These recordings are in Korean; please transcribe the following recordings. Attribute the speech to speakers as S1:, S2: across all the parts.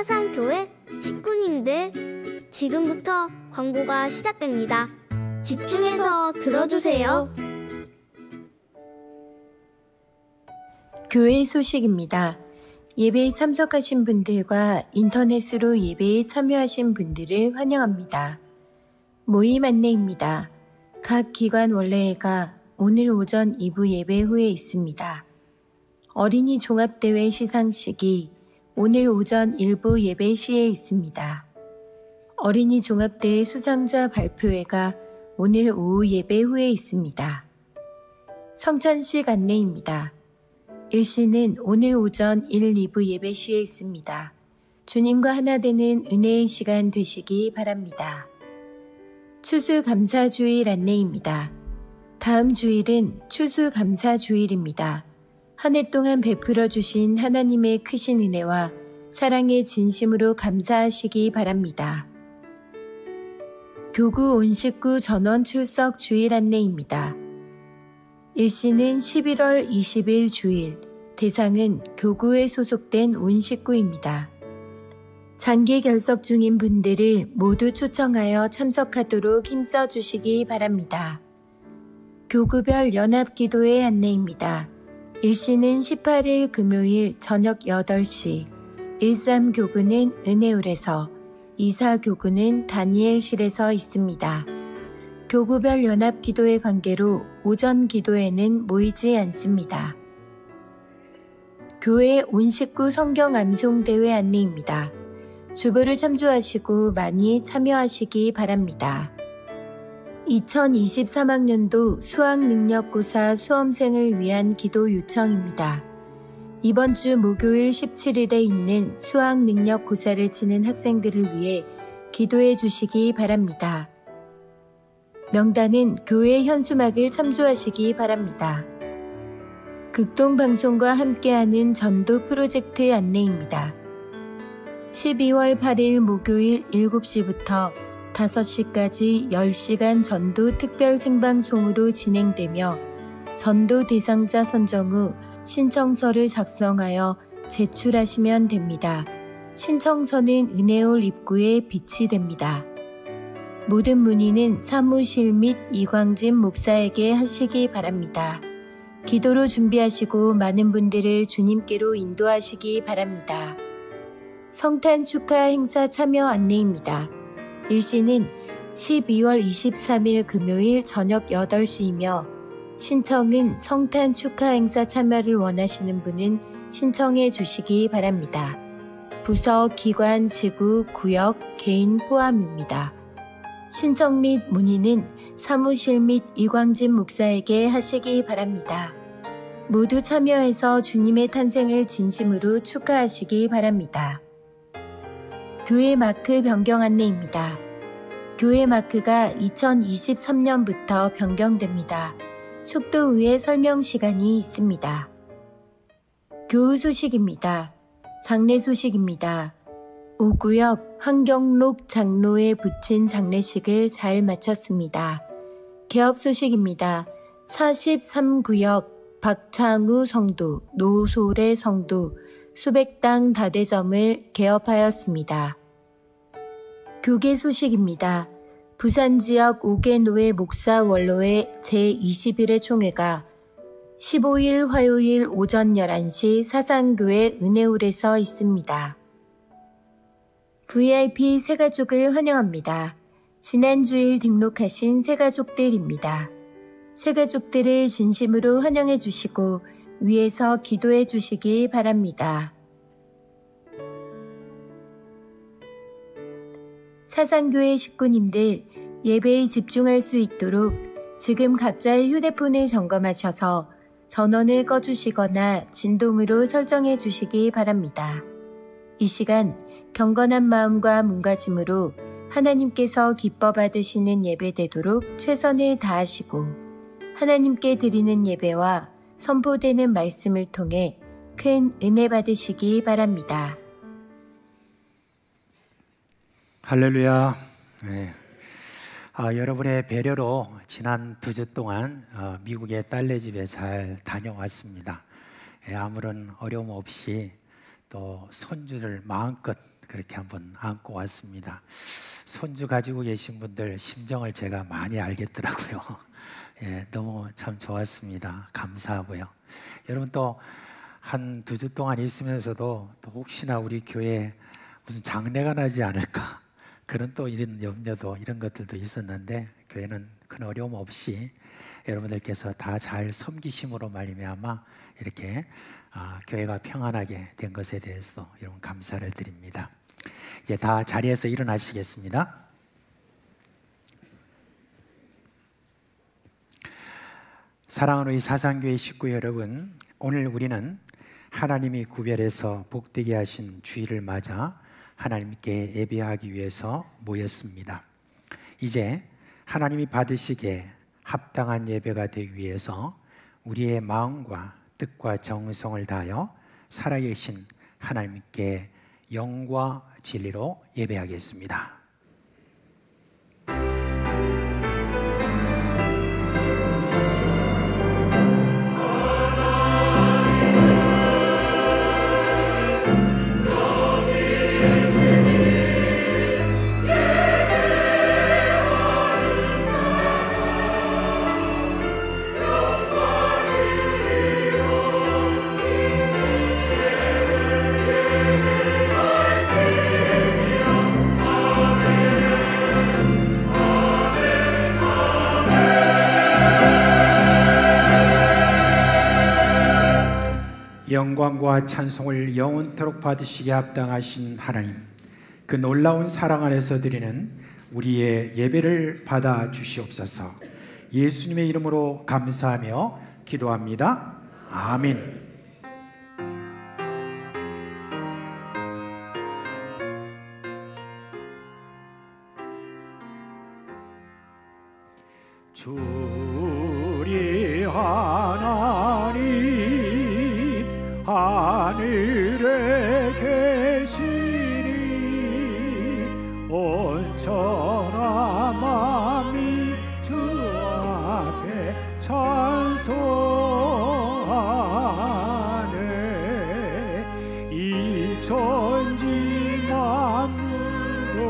S1: 사상교회 식구님들, 지금부터 광고가 시작됩니다. 집중해서 들어주세요.
S2: 교회 소식입니다. 예배에 참석하신 분들과 인터넷으로 예배에 참여하신 분들을 환영합니다. 모임 안내입니다. 각 기관 원래회가 오늘 오전 2부 예배 후에 있습니다. 어린이 종합대회 시상식이 오늘 오전 1부 예배 시에 있습니다. 어린이 종합대회 수상자 발표회가 오늘 오후 예배 후에 있습니다. 성찬식 안내입니다. 일시는 오늘 오전 1, 2부 예배 시에 있습니다. 주님과 하나 되는 은혜의 시간 되시기 바랍니다. 추수감사주일 안내입니다. 다음 주일은 추수감사주일입니다. 한 해 동안 베풀어 주신 하나님의 크신 은혜와 사랑에 진심으로 감사하시기 바랍니다. 교구 온 식구 전원 출석 주일 안내입니다. 일시는 11월 20일 주일, 대상은 교구에 소속된 온 식구입니다. 장기 결석 중인 분들을 모두 초청하여 참석하도록 힘써 주시기 바랍니다. 교구별 연합기도회 안내입니다. 일시는 18일 금요일 저녁 8시, 13교구는 은혜울에서, 24교구는 다니엘실에서 있습니다. 교구별 연합기도회 관계로 오전 기도회는 모이지 않습니다. 교회 온 식구 성경 암송대회 안내입니다. 주보를 참조하시고 많이 참여하시기 바랍니다. 2023학년도 수학능력고사 수험생을 위한 기도 요청입니다. 이번 주 목요일 17일에 있는 수학능력고사를 치는 학생들을 위해 기도해 주시기 바랍니다. 명단은 교회 현수막을 참조하시기 바랍니다. 극동방송과 함께하는 전도 프로젝트 안내입니다. 12월 8일 목요일 7시부터 5시까지 10시간 전도 특별 생방송으로 진행되며 전도 대상자 선정 후 신청서를 작성하여 제출하시면 됩니다. 신청서는 은혜홀 입구에 비치됩니다. 모든 문의는 사무실 및 이광진 목사에게 하시기 바랍니다. 기도로 준비하시고 많은 분들을 주님께로 인도하시기 바랍니다. 성탄 축하 행사 참여 안내입니다. 일시는 12월 23일 금요일 저녁 8시이며 신청은 성탄 축하 행사 참여를 원하시는 분은 신청해 주시기 바랍니다. 부서, 기관, 지구, 구역, 개인 포함입니다. 신청 및 문의는 사무실 및 이광진 목사에게 하시기 바랍니다. 모두 참여해서 주님의 탄생을 진심으로 축하하시기 바랍니다. 교회 마크 변경 안내입니다. 교회 마크가 2023년부터 변경됩니다. 축도의회 설명 시간이 있습니다. 교우 소식입니다. 장례 소식입니다. 5구역 한경록 장로에 붙인 장례식을 잘 마쳤습니다. 개업 소식입니다. 43구역 박창우 성도, 노소래 성도, 수백당 다대점을 개업하였습니다. 교계 소식입니다. 부산 지역 5개 노회 목사 원로회 제21회 총회가 15일 화요일 오전 11시 사상교회 은혜홀에서 있습니다. VIP 새가족을 환영합니다. 지난 주일 등록하신 새가족들입니다. 새가족들을 진심으로 환영해 주시고 위에서 기도해 주시기 바랍니다. 사상교회 식구님들, 예배에 집중할 수 있도록 지금 각자의 휴대폰을 점검하셔서 전원을 꺼주시거나 진동으로 설정해 주시기 바랍니다. 이 시간 경건한 마음과 몸가짐으로 하나님께서 기뻐 받으시는 예배되도록 최선을 다하시고 하나님께 드리는 예배와 선포되는 말씀을 통해 큰 은혜 받으시기 바랍니다.
S3: 할렐루야. 네. 여러분의 배려로 지난 2주 동안 미국의 딸네 집에 잘 다녀왔습니다. 아무런 어려움 없이 또 손주를 마음껏 그렇게 한번 안고 왔습니다. 손주 가지고 계신 분들 심정을 제가 많이 알겠더라고요. 예, 너무 참 좋았습니다. 감사하고요. 여러분 또 한 2주 동안 있으면서도 또 혹시나 우리 교회에 무슨 장례가 나지 않을까 그런 또 이런 염려도 이런 것들도 있었는데 교회는 큰 어려움 없이 여러분들께서 다 잘 섬기심으로 말미암아 이렇게 교회가 평안하게 된 것에 대해서도 여러분 감사를 드립니다. 이제 다 자리에서 일어나시겠습니다. 사랑하는 우리 사상교회 식구 여러분, 오늘 우리는 하나님이 구별해서 복되게 하신 주일을 맞아 하나님께 예배하기 위해서 모였습니다. 이제 하나님이 받으시기에 합당한 예배가 되기 위해서 우리의 마음과 뜻과 정성을 다하여 살아계신 하나님께 영과 진리로 예배하겠습니다. 영광과 찬송을 영원토록 받으시기에 합당하신 하나님, 그 놀라운 사랑 안에서 드리는 우리의 예배를 받아 주시옵소서. 예수님의 이름으로 감사하며 기도합니다. 아멘. 주리 하나님 하늘에 계시니 온천하 만민이 주 앞에 찬송하네. 이 천지 만물도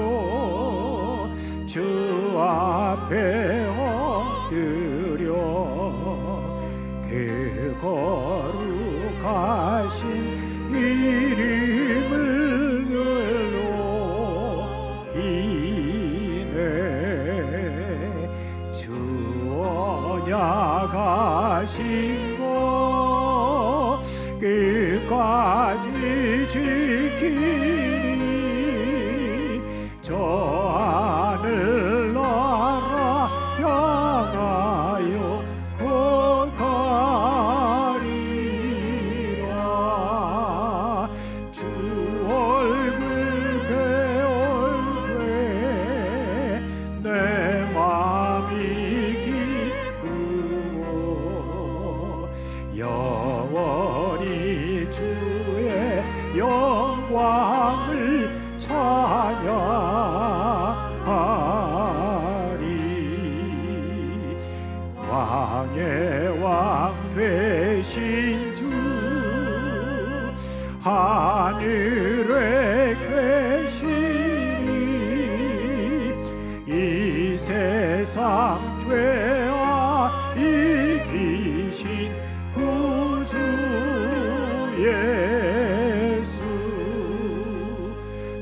S3: 주 앞에 엎드려 그 거룩하신 이름을 높이네. 주 언약하신 것 끝까지 지키니 저 하늘나라 향하여 거가리라. 주 얼굴 배울 때 내 맘이 기쁘고 영원히 주의 영광을 찬양하리. 왕의 왕 되신 주 하늘에 계시니 이 세상 죄와 이기신 구주 예수.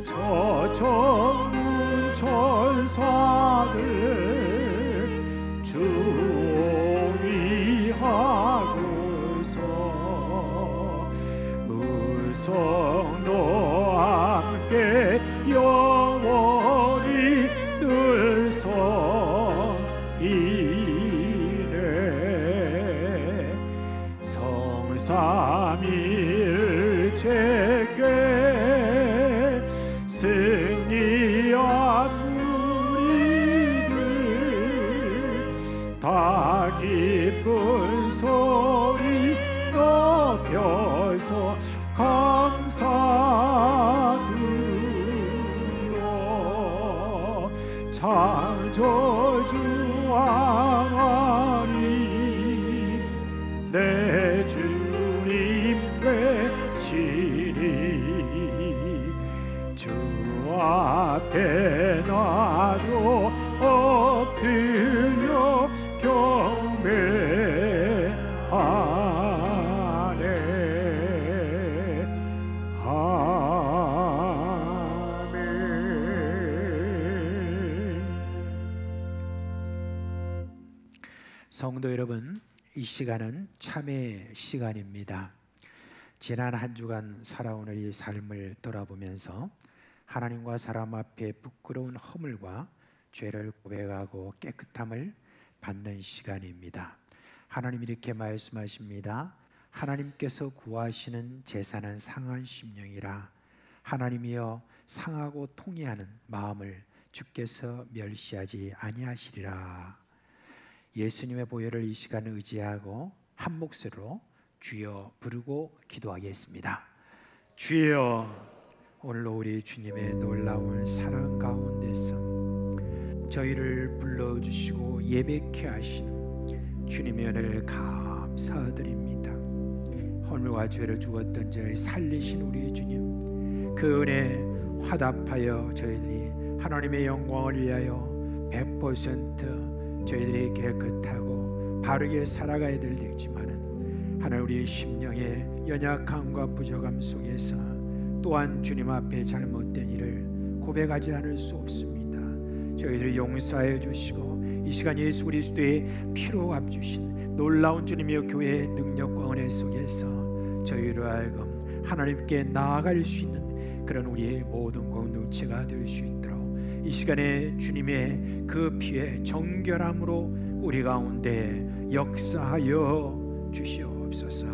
S3: 저 천군 천사들 주의하고서 무성도 함께 영원히 늘 섬기네. 성삼일체께 승리한 우리들 다 기쁜 소리 높여서 감사드려. 창조주 하나님 내 주님 되시리.
S4: 주 앞에 나도 엎드려 경배하네. 아멘.
S3: 성도 여러분, 이 시간은 참회 시간입니다. 지난 한 주간 살아온 우리 삶을 돌아보면서 하나님과 사람 앞에 부끄러운 허물과 죄를 고백하고 깨끗함을 받는 시간입니다. 하나님이 이렇게 말씀하십니다. 하나님께서 구하시는 제사는 상한 심령이라. 하나님이여 상하고 통회하는 마음을 주께서 멸시하지 아니하시리라. 예수님의 보혈을 이 시간 의지하고 한 목소리로 주여 부르고 기도하겠습니다. 주여, 오늘로 우리 주님의 놀라운 사랑 가운데서 저희를 불러주시고 예배케 하시는 주님의 은혜를 감사드립니다. 허물과 죄를 죽었던 저를 살리신 우리 주님, 그 은혜 화답하여 저희들이 하나님의 영광을 위하여 100% 저희들이 깨끗하고 바르게 살아가야 될 때지만은 하나님, 우리의 심령의 연약함과 부족함 속에서 또한 주님 앞에 잘못된 일을 고백하지 않을 수 없습니다. 저희들을 용서하여 주시고 이 시간 예수 그리스도의 피로 합주신 놀라운 주님의 교회의 능력과 은혜 속에서 저희로 하여금 하나님께 나아갈 수 있는 그런 우리의 모든 공동체가 될 수 있도록 이 시간에 주님의 그 피의 정결함으로 우리 가운데 역사하여 주시옵소서.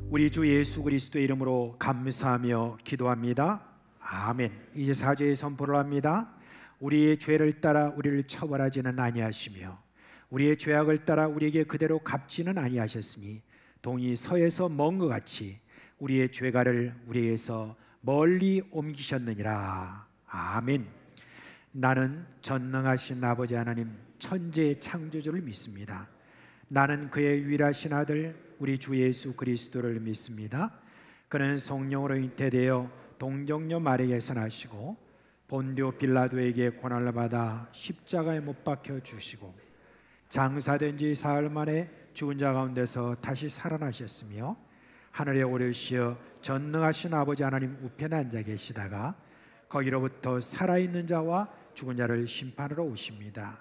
S3: 우리 주 예수 그리스도의 이름으로 감사하며 기도합니다. 아멘. 이제 사죄의 선포를 합니다. 우리의 죄를 따라 우리를 처벌하지는 아니하시며 우리의 죄악을 따라 우리에게 그대로 갚지는 아니하셨으니 동이 서에서 먼 것 같이 우리의 죄가를 우리에게서 멀리 옮기셨느니라. 아멘. 나는 전능하신 아버지 하나님 천지의 창조주를 믿습니다. 나는 그의 유일하신 아들 우리 주 예수 그리스도를 믿습니다. 그는 성령으로 잉태되어 동정녀 마리아에서 나시고 본디오 빌라도에게 고난을 받아 십자가에 못 박혀 주시고 장사된 지 사흘 만에 죽은 자 가운데서 다시 살아나셨으며 하늘에 오르시어 전능하신 아버지 하나님 우편에 앉아 계시다가 거기로부터 살아있는 자와 죽은 자를 심판하러 오십니다.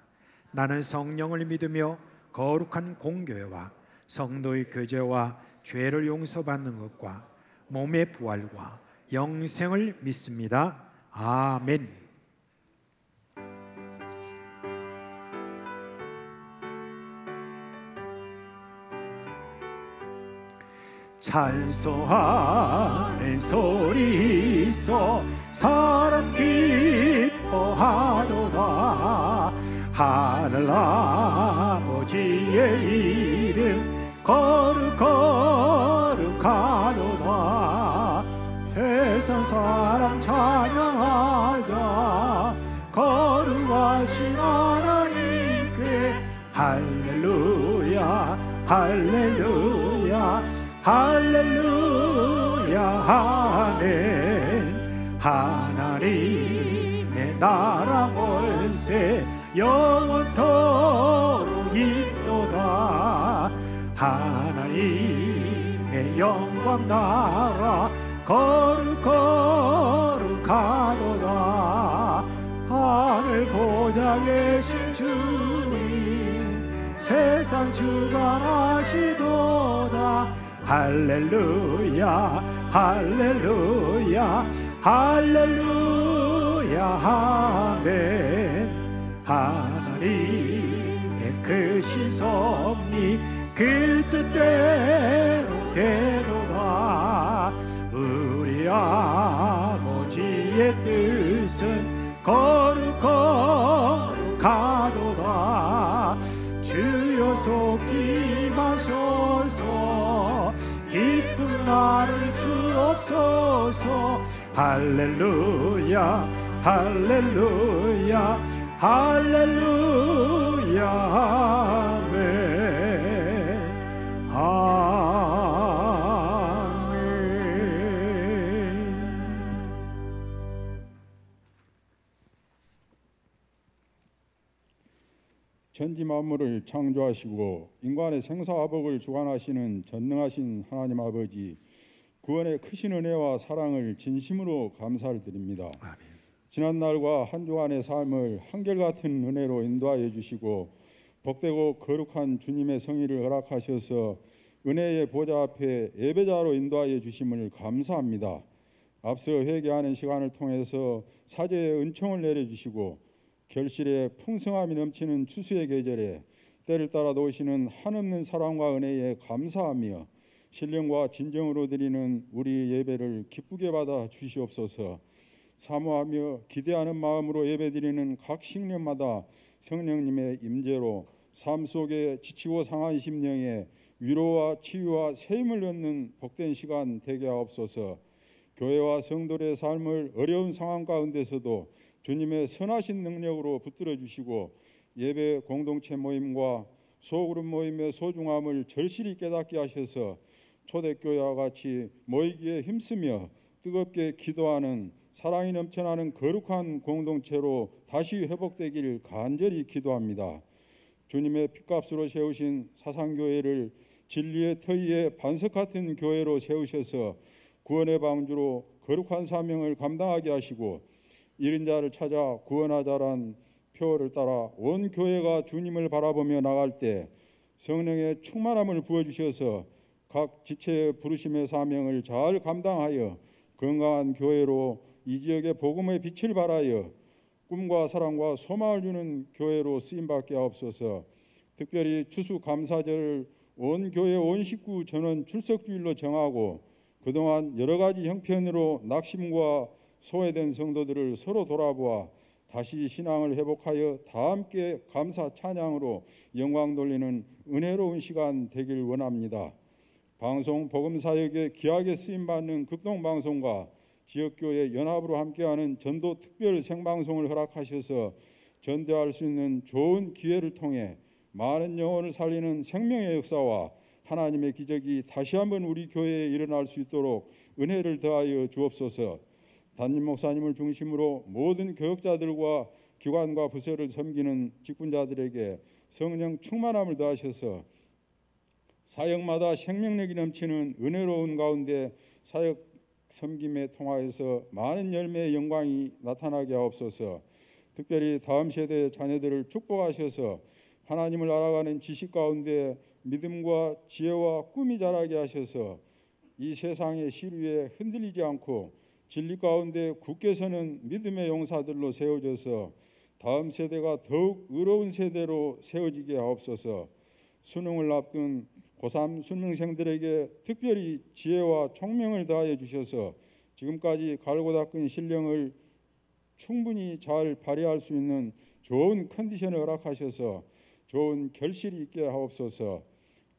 S3: 나는 성령을 믿으며 거룩한 공교회와 성도의 교제와 죄를 용서받는 것과 몸의 부활과 영생을 믿습니다. 아멘. 찬송하는 소리서 사람 기뻐하도다. 하늘 아버지의 이름 거룩하도다. 세상 사람 찬양하자. 거룩하신 하나님께 할렐루야 할렐루야 할렐루야 아멘. 하나님의 나라 권세 영원토록 있도다. 하나님의 영광 나라 거룩하도다. 하늘 보좌 계신 주님 세상 주관하시도다. 할렐루야 할렐루야 할렐루야 아멘. 하나님의 크신 섭리 그 뜻대로 되도다. 우리 아버지의 뜻은 거룩하도다. 주여 속히 마셔서 기쁜 나를 주옵소서. 할렐루야 할렐루야 할렐루야 아멘.
S5: 천지 만물을 창조하시고 인간의 생사화복을 주관하시는 전능하신 하나님 아버지, 구원의 크신 은혜와 사랑을 진심으로 감사를 드립니다. 지난 날과 한 주간의 삶을 한결같은 은혜로 인도하여 주시고 복되고 거룩한 주님의 성의를 허락하셔서 은혜의 보좌 앞에 예배자로 인도하여 주심을 감사합니다. 앞서 회개하는 시간을 통해서 사죄의 은총을 내려주시고 결실의 풍성함이 넘치는 추수의 계절에 때를 따라 도우시는 한없는 사랑과 은혜에 감사하며 신령과 진정으로 드리는 우리 예배를 기쁘게 받아 주시옵소서. 사모하며 기대하는 마음으로 예배드리는 각 식년마다 성령님의 임재로 삶 속에 지치고 상한 심령에 위로와 치유와 새 힘을 얻는 복된 시간 되게 하옵소서. 교회와 성도의 삶을 어려운 상황 가운데서도 주님의 선하신 능력으로 붙들어 주시고 예배 공동체 모임과 소그룹 모임의 소중함을 절실히 깨닫게 하셔서 초대교회와 같이 모이기에 힘쓰며 뜨겁게 기도하는 사랑이 넘쳐나는 거룩한 공동체로 다시 회복되기를 간절히 기도합니다. 주님의 핏값으로 세우신 사상교회를 진리의 터위에 반석 같은 교회로 세우셔서 구원의 방주로 거룩한 사명을 감당하게 하시고 잃은 자를 찾아 구원하자란 표어를 따라 온 교회가 주님을 바라보며 나갈 때 성령의 충만함을 부어주셔서 각 지체의 부르심의 사명을 잘 감당하여 건강한 교회로 이 지역의 복음의 빛을 발하여 꿈과 사랑과 소망을 주는 교회로 쓰임받게 하옵소서. 특별히 추수감사절을 온 교회 온 식구 전원 출석주일로 정하고 그동안 여러 가지 형편으로 낙심과 소외된 성도들을 서로 돌아보아 다시 신앙을 회복하여 다 함께 감사 찬양으로 영광 돌리는 은혜로운 시간 되길 원합니다. 방송 복음사역에 귀하게 쓰임받는 극동방송과 지역교회 연합으로 함께하는 전도 특별 생방송을 허락하셔서 전도할 수 있는 좋은 기회를 통해 많은 영혼을 살리는 생명의 역사와 하나님의 기적이 다시 한번 우리 교회에 일어날 수 있도록 은혜를 더하여 주옵소서. 담임 목사님을 중심으로 모든 교역자들과 기관과 부서를 섬기는 직분자들에게 성령 충만함을 더하셔서 사역마다 생명력이 넘치는 은혜로운 가운데 사역 섬김에 통하여서 많은 열매의 영광이 나타나게 하옵소서. 특별히 다음 세대의 자녀들을 축복하셔서 하나님을 알아가는 지식 가운데 믿음과 지혜와 꿈이 자라게 하셔서 이 세상의 시류에 흔들리지 않고 진리 가운데 굳게 서는 믿음의 용사들로 세워져서 다음 세대가 더욱 의로운 세대로 세워지게 하옵소서. 수능을 앞둔 고3 수능생들에게 특별히 지혜와 총명을 더하여 주셔서 지금까지 갈고 닦은 신령을 충분히 잘 발휘할 수 있는 좋은 컨디션을 허락하셔서 좋은 결실이 있게 하옵소서.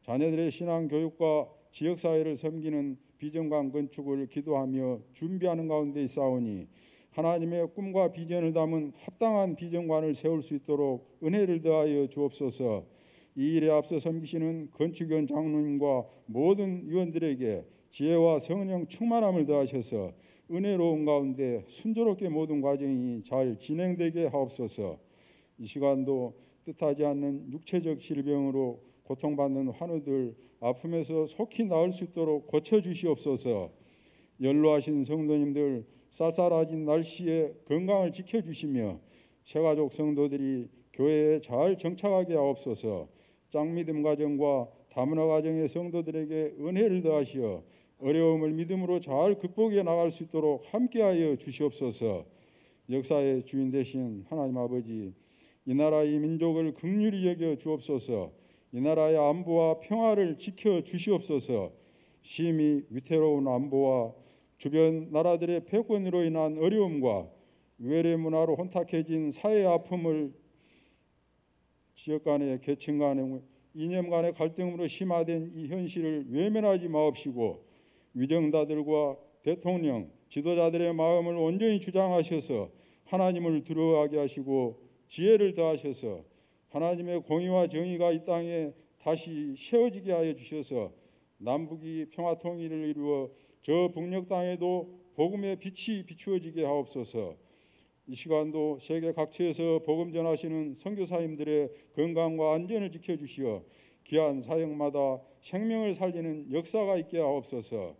S5: 자녀들의 신앙 교육과 지역사회를 섬기는 비전관 건축을 기도하며 준비하는 가운데 있사오니 하나님의 꿈과 비전을 담은 합당한 비전관을 세울 수 있도록 은혜를 더하여 주옵소서. 이 일에 앞서 섬기시는 건축위원 장로님과 모든 위원들에게 지혜와 성령 충만함을 더하셔서 은혜로운 가운데 순조롭게 모든 과정이 잘 진행되게 하옵소서. 이 시간도 뜻하지 않는 육체적 질병으로 고통받는 환우들 아픔에서 속히 나을 수 있도록 고쳐주시옵소서. 연로하신 성도님들 쌀쌀해진 날씨에 건강을 지켜주시며 새가족 성도들이 교회에 잘 정착하게 하옵소서. 짱믿음 가정과 다문화 가정의 성도들에게 은혜를 더하시어 어려움을 믿음으로 잘 극복해 나갈 수 있도록 함께하여 주시옵소서. 역사의 주인 되신 하나님 아버지, 이 나라 이 민족을 긍휼히 여겨 주옵소서. 이 나라의 안보와 평화를 지켜 주시옵소서. 심히 위태로운 안보와 주변 나라들의 패권으로 인한 어려움과 외래 문화로 혼탁해진 사회의 아픔을 지역 간의 계층 간의 이념 간의 갈등으로 심화된 이 현실을 외면하지 마옵시고 위정자들과 대통령, 지도자들의 마음을 온전히 주장하셔서 하나님을 두려워하게 하시고 지혜를 더하셔서 하나님의 공의와 정의가 이 땅에 다시 세워지게 하여 주셔서 남북이 평화 통일을 이루어 저 북녘 땅에도 복음의 빛이 비추어지게 하옵소서. 이 시간도 세계 각지에서 복음 전하시는 선교사님들의 건강과 안전을 지켜주시어 귀한 사역마다 생명을 살리는 역사가 있게 하옵소서.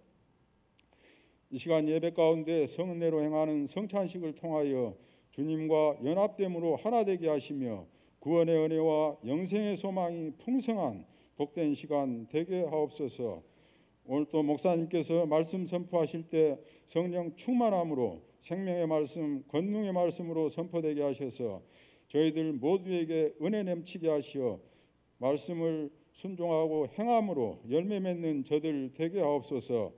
S5: 이 시간 예배 가운데 성은혜로 행하는 성찬식을 통하여 주님과 연합됨으로 하나 되게 하시며 구원의 은혜와 영생의 소망이 풍성한 복된 시간 되게 하옵소서. 오늘 또 목사님께서 말씀 선포하실 때 성령 충만함으로 생명의 말씀, 권능의 말씀으로 선포되게 하셔서 저희들 모두에게 은혜 넘치게 하시어 말씀을 순종하고 행함으로 열매 맺는 저들 되게 하옵소서.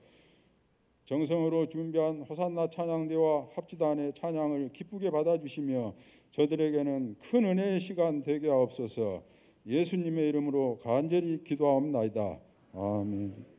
S5: 정성으로 준비한 호산나 찬양대와 합주단의 찬양을 기쁘게 받아주시며 저들에게는 큰 은혜의 시간 되게 하옵소서. 예수님의 이름으로 간절히 기도하옵나이다. 아멘.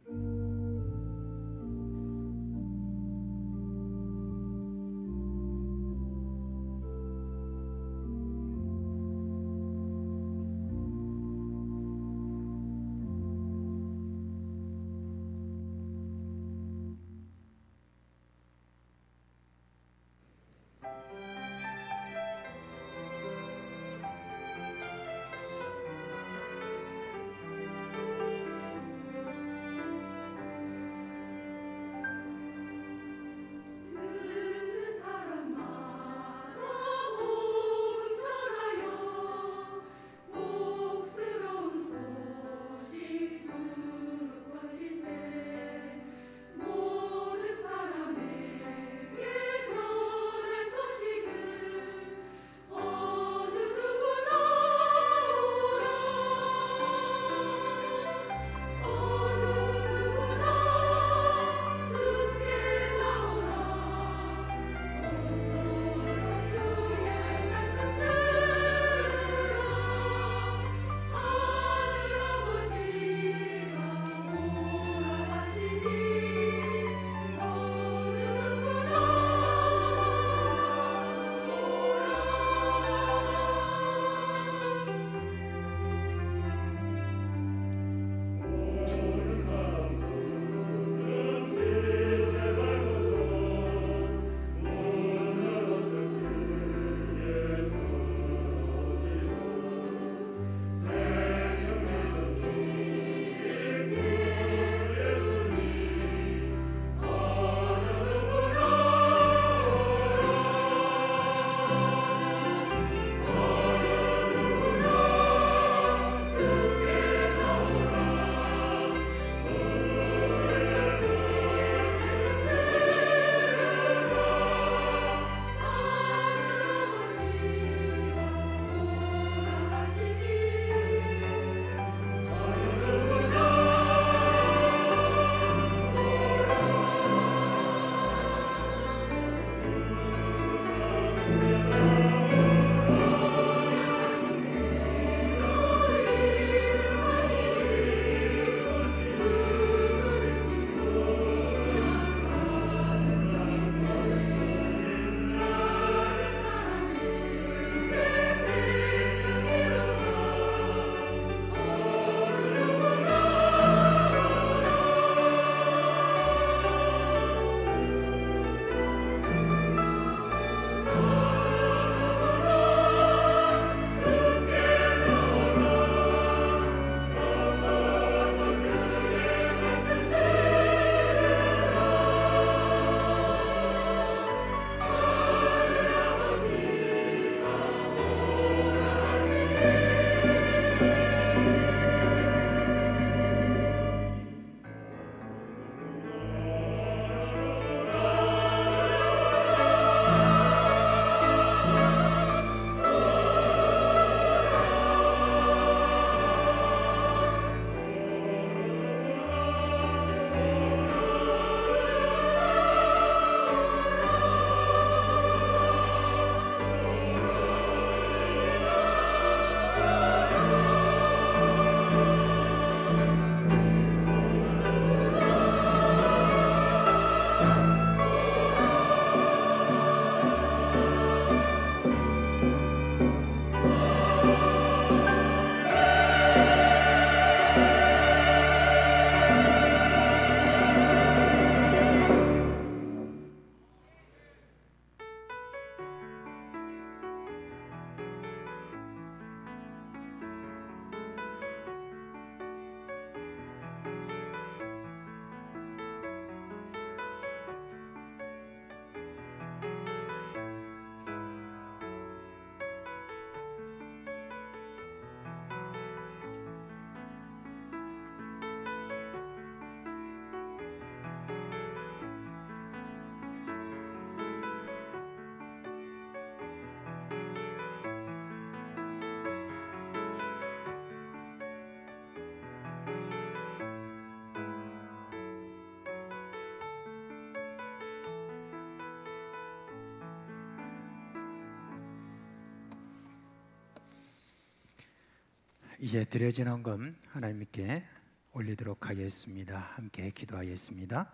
S3: 이제 드려진 헌금 하나님께 올리도록 하겠습니다. 함께 기도하겠습니다.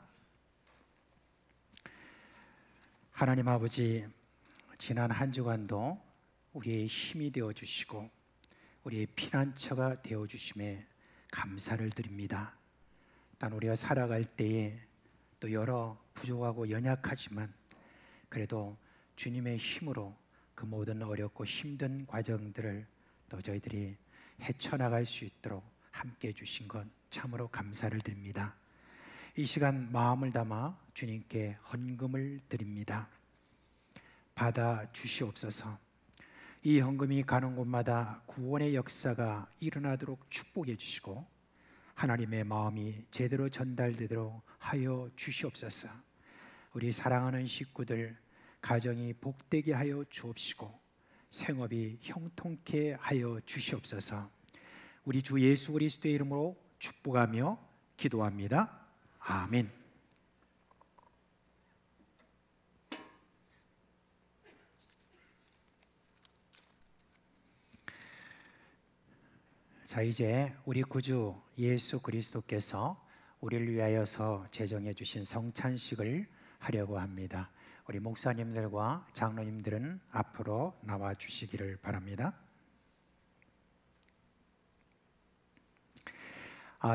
S3: 하나님 아버지, 지난 한 주간도 우리의 힘이 되어 주시고 우리의 피난처가 되어 주심에 감사를 드립니다. 단 우리가 살아갈 때에 또 여러 부족하고 연약하지만 그래도 주님의 힘으로 그 모든 어렵고 힘든 과정들을 또 저희들이 헤쳐나갈 수 있도록 함께 해주신 것 참으로 감사를 드립니다. 이 시간 마음을 담아 주님께 헌금을 드립니다. 받아 주시옵소서. 이 헌금이 가는 곳마다 구원의 역사가 일어나도록 축복해 주시고 하나님의 마음이 제대로 전달되도록 하여 주시옵소서. 우리 사랑하는 식구들 가정이 복되게 하여 주옵시고 생업이 형통케 하여 주시옵소서. 우리 주 예수 그리스도의 이름으로 축복하며 기도합니다. 아멘. 자, 이제 우리 구주 예수 그리스도께서 우리를 위하여서 제정해 주신 성찬식을 하려고 합니다. 우리 목사님들과 장로님들은 앞으로 나와 주시기를 바랍니다.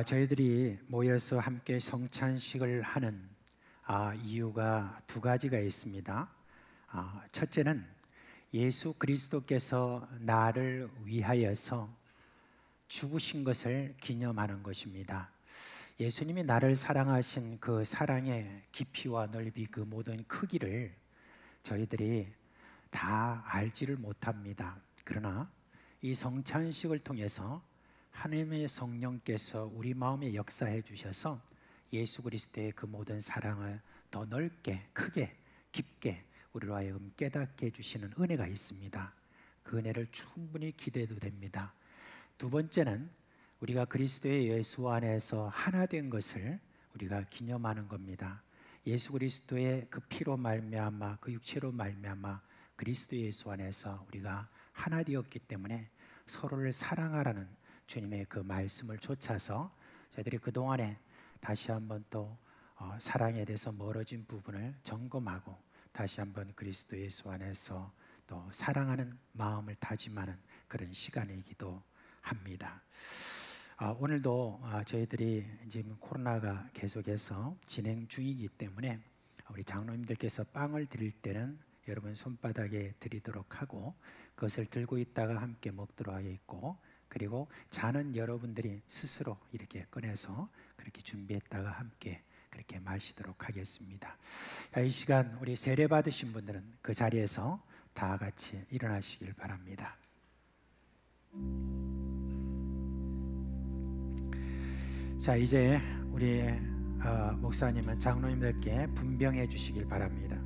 S3: 저희들이 모여서 함께 성찬식을 하는 이유가 두 가지가 있습니다. 첫째는 예수 그리스도께서 나를 위하여서 죽으신 것을 기념하는 것입니다. 예수님이 나를 사랑하신 그 사랑의 깊이와 넓이, 그 모든 크기를 저희들이 다 알지를 못합니다. 그러나 이 성찬식을 통해서 하나님의 성령께서 우리 마음에 역사해 주셔서 예수 그리스도의 그 모든 사랑을 더 넓게, 크게, 깊게 우리로 하여금 깨닫게 해주시는 은혜가 있습니다. 그 은혜를 충분히 기대해도 됩니다. 두 번째는 우리가 그리스도의 예수 안에서 하나 된 것을 우리가 기념하는 겁니다. 예수 그리스도의 그 피로 말미암아, 그 육체로 말미암아 그리스도 예수 안에서 우리가 하나 되었기 때문에 서로를 사랑하라는 주님의 그 말씀을 좇아서 저희들이 그동안에 다시 한번 또 사랑에 대해서 멀어진 부분을 점검하고 다시 한번 그리스도 예수 안에서 또 사랑하는 마음을 다짐하는 그런 시간이기도 합니다. 오늘도 저희들이 지금 코로나가 계속해서 진행 중이기 때문에 우리 장로님들께서 빵을 드릴 때는 여러분 손바닥에 드리도록 하고 그것을 들고 있다가 함께 먹도록 하여 있고, 그리고 잔은 여러분들이 스스로 이렇게 꺼내서 그렇게 준비했다가 함께 그렇게 마시도록 하겠습니다. 이 시간 우리 세례 받으신 분들은 그 자리에서 다 같이 일어나시길 바랍니다. 자, 이제 우리 목사님은 장로님들께 분병해 주시길 바랍니다.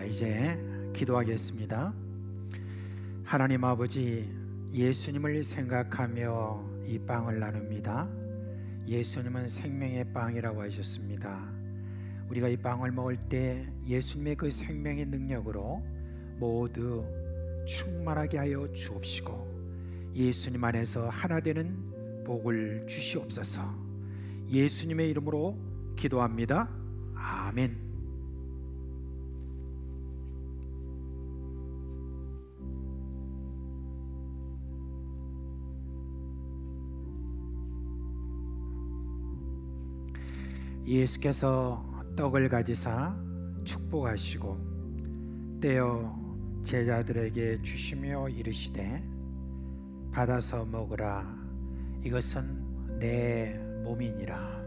S3: 이제 기도하겠습니다. 하나님 아버지, 예수님을 생각하며 이 빵을 나눕니다. 예수님은 생명의 빵이라고 하셨습니다. 우리가 이 빵을 먹을 때 예수님의 그 생명의 능력으로 모두 충만하게 하여 주옵시고 예수님 안에서 하나 되는 복을 주시옵소서. 예수님의 이름으로 기도합니다. 아멘. 예수께서 떡을 가지사 축복하시고 떼어 제자들에게 주시며 이르시되 받아서 먹으라, 이것은 내 몸이니라.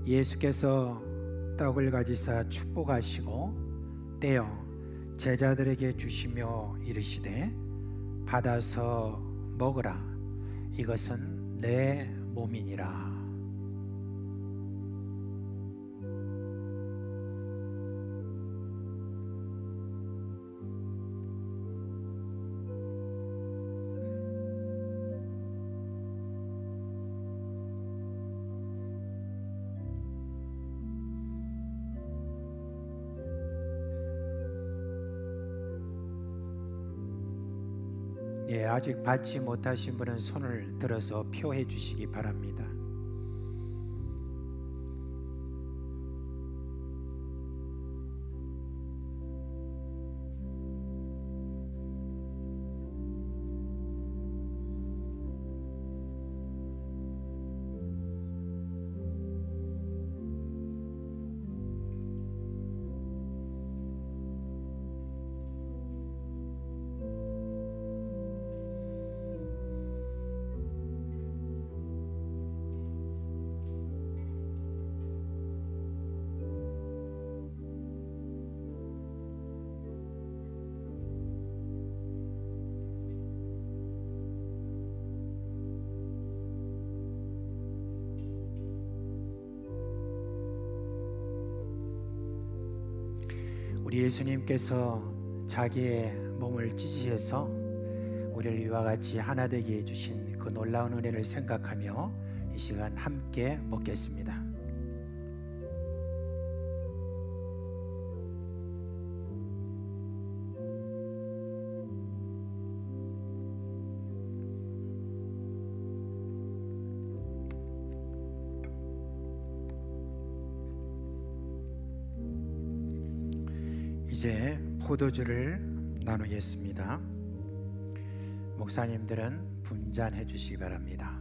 S3: 예수께서 떡을 가지사 축복하시고 떼어 제자들에게 주시며 이르시되 받아서 먹으라. 이것은 내 몸이니라. 예, 아직 받지 못하신 분은 손을 들어서 표해 주시기 바랍니다. 우리 예수님께서 자기의 몸을 찢으셔서 우리를 이와 같이 하나 되게 해주신 그 놀라운 은혜를 생각하며 이 시간 함께 먹겠습니다. 이제 포도주를 나누겠습니다. 목사님들은 분잔해 주시기 바랍니다.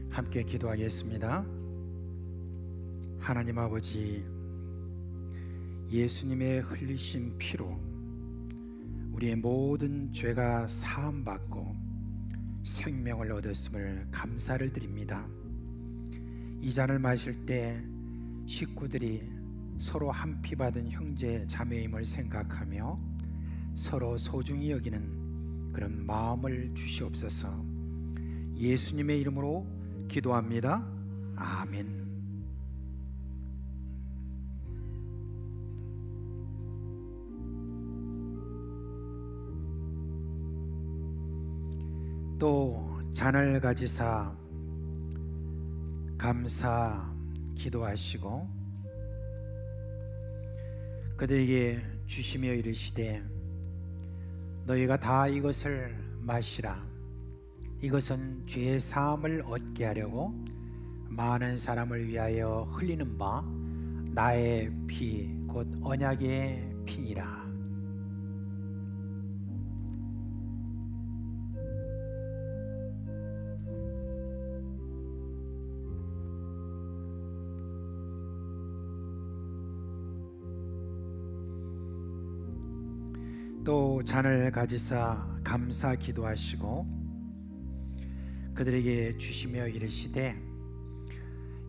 S3: 함께 기도하겠습니다. 하나님 아버지, 예수님의 흘리신 피로 우리의 모든 죄가 사함받고 생명을 얻었음을 감사를 드립니다. 이 잔을 마실 때 식구들이 서로 한 피 받은 형제 자매임을 생각하며 서로 소중히 여기는 그런 마음을 주시옵소서. 예수님의 이름으로 기도합니다. 아멘. 또 잔을 가지사 감사 기도하시고 그들에게 주시며 이르시되 너희가 다 이것을 마시라. 이것은 죄의 사함을 얻게 하려고 많은 사람을 위하여 흘리는 바 나의 피 곧 언약의 피니라. 또 잔을 가지사 감사 기도하시고 그들에게 주시며 이르시되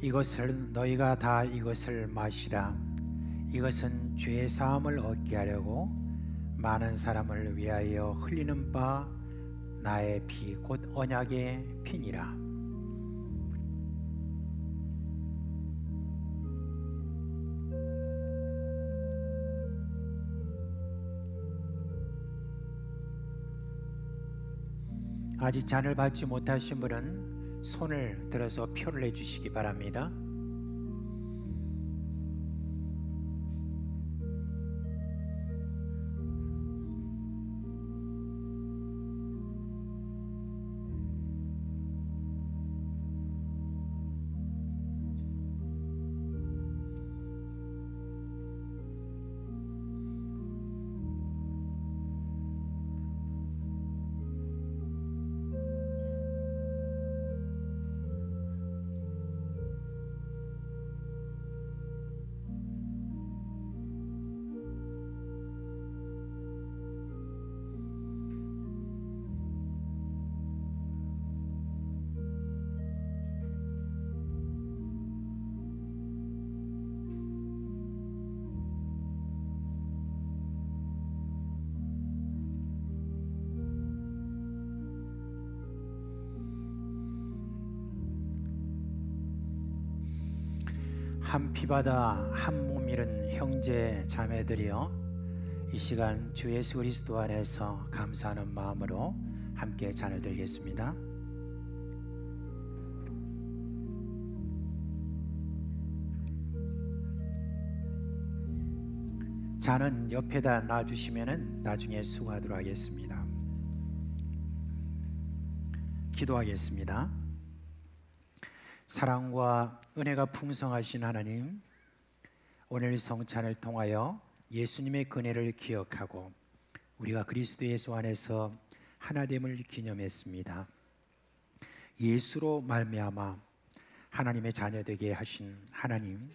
S3: 이것을 너희가 다 이것을 마시라. 이것은 죄의 사함을 얻게 하려고 많은 사람을 위하여 흘리는 바 나의 피 곧 언약의 피니라. 아직 잔을 받지 못하신 분은 손을 들어서 표를 내주시기 바랍니다. 한 피바다 한 몸 이룬 형제 자매들이여, 이 시간 주 예수 그리스도 안에서 감사하는 마음으로 함께 잔을 들겠습니다. 잔은 옆에다 놔주시면 나중에 수고하도록 하겠습니다. 기도하겠습니다. 사랑과 은혜가 풍성하신 하나님, 오늘 성찬을 통하여 예수님의 은혜를 기억하고 우리가 그리스도 예수 안에서 하나됨을 기념했습니다. 예수로 말미암아 하나님의 자녀 되게 하신 하나님,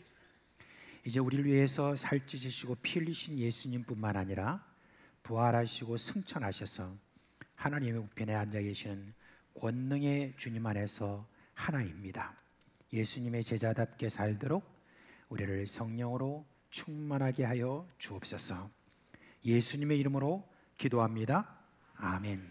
S3: 이제 우리를 위해서 살찌시고 피 흘리신 예수님뿐만 아니라 부활하시고 승천하셔서 하나님의 우편에 앉아 계시는 권능의 주님 안에서 하나입니다. 예수님의 제자답게 살도록 우리를 성령으로 충만하게 하여 주옵소서. 예수님의 이름으로 기도합니다. 아멘.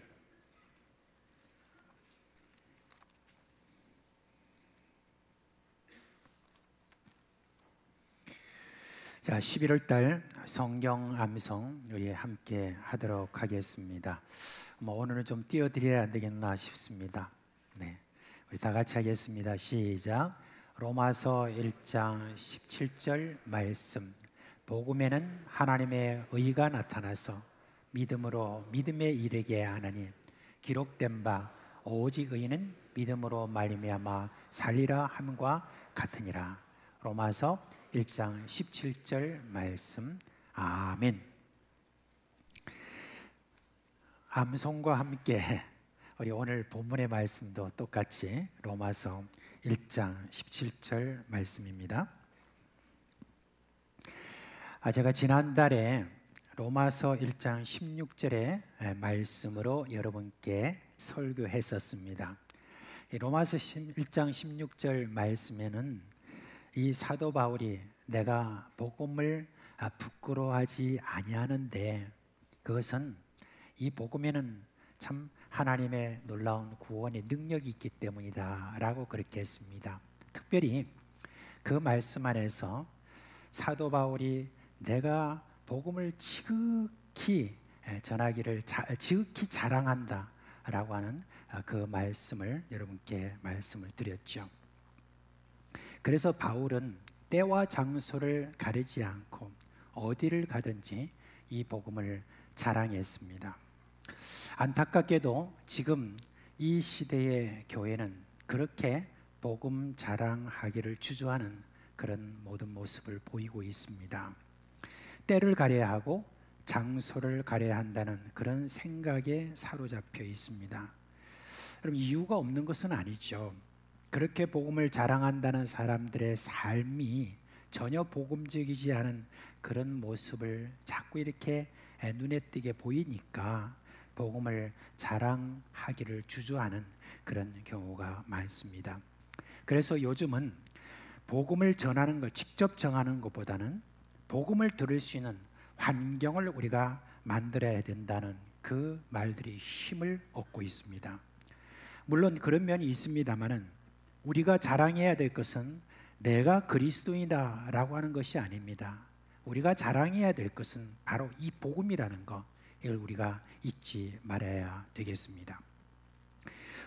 S3: 자, 11월 달 성경 암송 우리 함께 하도록 하겠습니다. 오늘은 좀 띄워드려야 안 되겠나 싶습니다. 네, 우리 다 같이 하겠습니다. 시작. 로마서 1장 17절 말씀. 복음에는 하나님의 의가 나타나서 믿음으로 믿음에 이르게 하나니 기록된 바 오직 의인은 믿음으로 말미암아 살리라 함과 같으니라. 로마서 1장 17절 말씀. 아멘. 암송과 함께 우리 오늘 본문의 말씀도 똑같이 로마서 1장 17절 말씀입니다. 제가 지난달에 로마서 1장 16절의 말씀으로 여러분께 설교했었습니다. 로마서 1장 16절 말씀에는 이 사도 바울이 내가 복음을 부끄러워하지 아니하는데 그것은 이 복음에는 참 하나님의 놀라운 구원의 능력이 있기 때문이다 라고 그렇게 했습니다. 특별히 그 말씀 안에서 사도 바울이 내가 복음을 지극히 전하기를 지극히 자랑한다 라고 하는 그 말씀을 여러분께 말씀을 드렸죠. 그래서 바울은 때와 장소를 가리지 않고 어디를 가든지 이 복음을 자랑했습니다. 안타깝게도 지금 이 시대의 교회는 그렇게 복음 자랑하기를 주저하는 그런 모든 모습을 보이고 있습니다. 때를 가려야 하고 장소를 가려야 한다는 그런 생각에 사로잡혀 있습니다. 여러분, 이유가 없는 것은 아니죠. 그렇게 복음을 자랑한다는 사람들의 삶이 전혀 복음적이지 않은 그런 모습을 자꾸 이렇게 눈에 띄게 보이니까 복음을 자랑하기를 주저하는 그런 경우가 많습니다. 그래서 요즘은 복음을 전하는 것, 직접 정하는 것보다는 복음을 들을 수 있는 환경을 우리가 만들어야 된다는 그 말들이 힘을 얻고 있습니다. 물론 그런 면이 있습니다만은 우리가 자랑해야 될 것은 내가 그리스도인이다 라고 하는 것이 아닙니다. 우리가 자랑해야 될 것은 바로 이 복음이라는 것, 이걸 우리가 잊지 말아야 되겠습니다.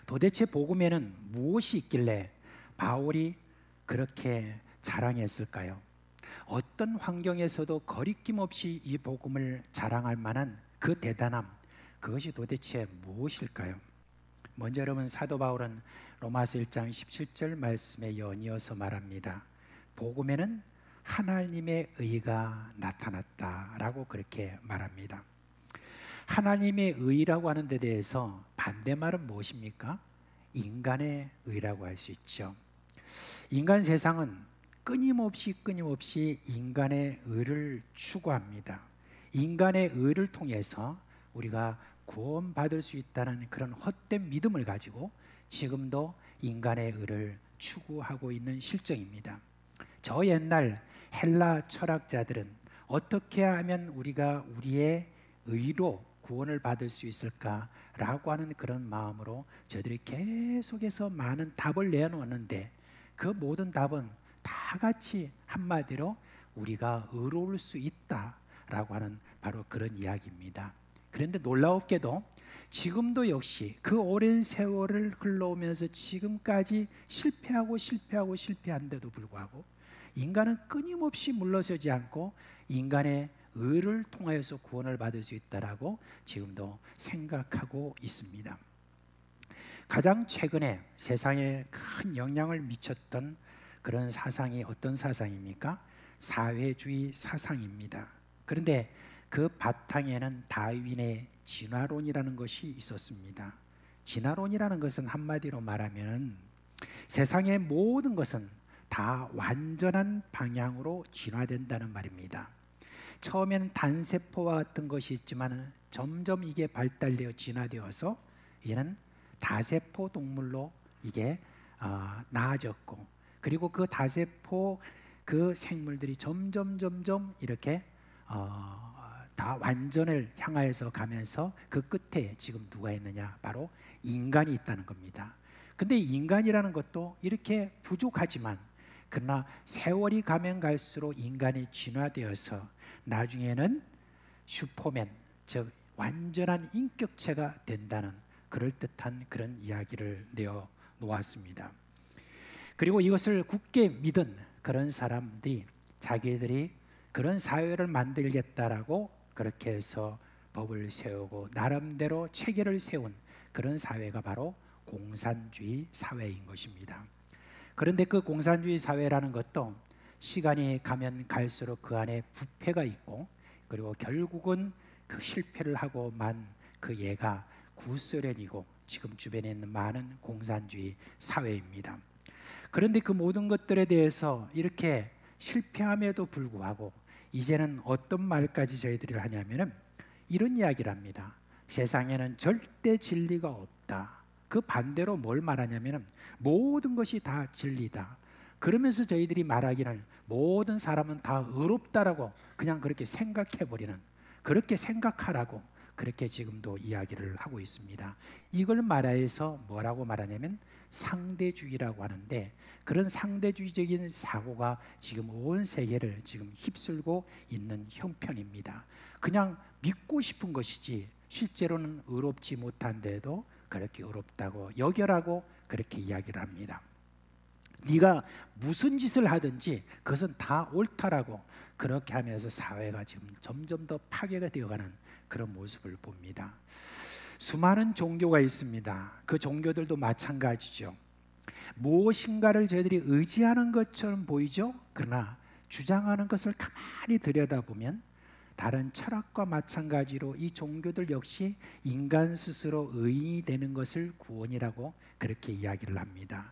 S3: 도대체 복음에는 무엇이 있길래 바울이 그렇게 자랑했을까요? 어떤 환경에서도 거리낌 없이 이 복음을 자랑할 만한 그 대단함, 그것이 도대체 무엇일까요? 먼저 여러분, 사도 바울은 로마서 1장 17절 말씀에 연이어서 말합니다. 복음에는 하나님의 의가 나타났다라고 그렇게 말합니다. 하나님의 의라고 하는 데 대해서 반대말은 무엇입니까? 인간의 의라고 할 수 있죠. 인간 세상은 끊임없이 인간의 의를 추구합니다. 인간의 의를 통해서 우리가 구원받을 수 있다는 그런 헛된 믿음을 가지고 지금도 인간의 의를 추구하고 있는 실정입니다. 저 옛날 헬라 철학자들은 어떻게 하면 우리가 우리의 의로 구원을 받을 수 있을까라고 하는 그런 마음으로 저들이 계속해서 많은 답을 내놓았는데 그 모든 답은 다 같이 한마디로 우리가 의로울 수 있다라고 하는 바로 그런 이야기입니다. 그런데 놀라웠게도 지금도 역시 그 오랜 세월을 흘러오면서 지금까지 실패한데도 불구하고 인간은 끊임없이 물러서지 않고 인간의 의를 통하여서 구원을 받을 수 있다라고 지금도 생각하고 있습니다. 가장 최근에 세상에 큰 영향을 미쳤던 그런 사상이 어떤 사상입니까? 사회주의 사상입니다. 그런데 그 바탕에는 다윈의 진화론이라는 것이 있었습니다. 진화론이라는 것은 한마디로 말하면 세상의 모든 것은 다 완전한 방향으로 진화된다는 말입니다. 처음에는 단세포와 같은 것이 있지만 점점 이게 발달되어 진화되어서 이제는 다세포 동물로 이게 나아졌고, 그리고 그 다세포 그 생물들이 점점 이렇게 다 완전을 향하여서 가면서 그 끝에 지금 누가 있느냐? 바로 인간이 있다는 겁니다. 근데 인간이라는 것도 이렇게 부족하지만 그러나 세월이 가면 갈수록 인간이 진화되어서 나중에는 슈퍼맨, 즉 완전한 인격체가 된다는 그럴듯한 그런 이야기를 내어 놓았습니다. 그리고 이것을 굳게 믿은 그런 사람들이 자기들이 그런 사회를 만들겠다라고 그렇게 해서 법을 세우고 나름대로 체계를 세운 그런 사회가 바로 공산주의 사회인 것입니다. 그런데 그 공산주의 사회라는 것도 시간이 가면 갈수록 그 안에 부패가 있고, 그리고 결국은 그 실패를 하고 만 그 예가 구소련이고 지금 주변에 있는 많은 공산주의 사회입니다. 그런데 그 모든 것들에 대해서 이렇게 실패함에도 불구하고 이제는 어떤 말까지 저희들이 하냐면은 이런 이야기를 합니다. 세상에는 절대 진리가 없다. 그 반대로 뭘 말하냐면은 모든 것이 다 진리다. 그러면서 저희들이 말하기를 모든 사람은 다 의롭다라고 그냥 그렇게 생각해버리는, 그렇게 생각하라고 그렇게 지금도 이야기를 하고 있습니다. 이걸 말해서 뭐라고 말하냐면 상대주의라고 하는데, 그런 상대주의적인 사고가 지금 온 세계를 지금 휩쓸고 있는 형편입니다. 그냥 믿고 싶은 것이지 실제로는 의롭지 못한데도 그렇게 의롭다고 여겨라고 그렇게 이야기를 합니다. 네가 무슨 짓을 하든지 그것은 다 옳다라고 그렇게 하면서 사회가 지금 점점 더 파괴가 되어가는 그런 모습을 봅니다. 수많은 종교가 있습니다. 그 종교들도 마찬가지죠. 무엇인가를 저희들이 의지하는 것처럼 보이죠. 그러나 주장하는 것을 가만히 들여다보면 다른 철학과 마찬가지로 이 종교들 역시 인간 스스로 의인이 되는 것을 구원이라고 그렇게 이야기를 합니다.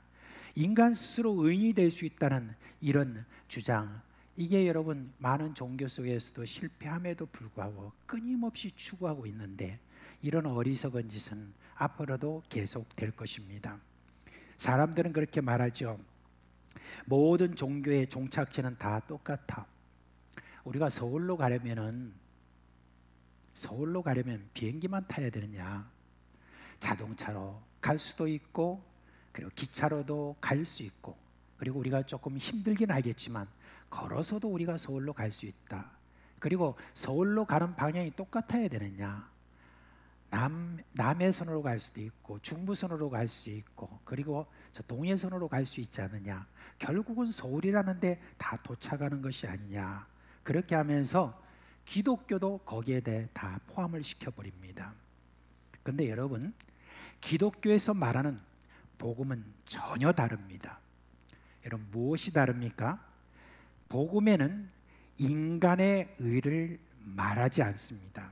S3: 인간 스스로 의인이 될 수 있다는 이런 주장, 이게 여러분 많은 종교 속에서도 실패함에도 불구하고 끊임없이 추구하고 있는데, 이런 어리석은 짓은 앞으로도 계속될 것입니다. 사람들은 그렇게 말하죠. 모든 종교의 종착지는 다 똑같아. 우리가 서울로 가려면 비행기만 타야 되느냐? 자동차로 갈 수도 있고, 그리고 기차로도 갈 수 있고, 그리고 우리가 조금 힘들긴 하겠지만 걸어서도 우리가 서울로 갈 수 있다. 그리고 서울로 가는 방향이 똑같아야 되느냐? 남해선으로 갈 수도 있고 중부선으로 갈 수 있고, 그리고 저 동해선으로 갈 수 있지 않느냐? 결국은 서울이라는 데 다 도착하는 것이 아니냐? 그렇게 하면서 기독교도 거기에 대해 다 포함을 시켜버립니다. 그런데 여러분, 기독교에서 말하는 복음은 전혀 다릅니다. 여러분, 무엇이 다릅니까? 복음에는 인간의 의를 말하지 않습니다.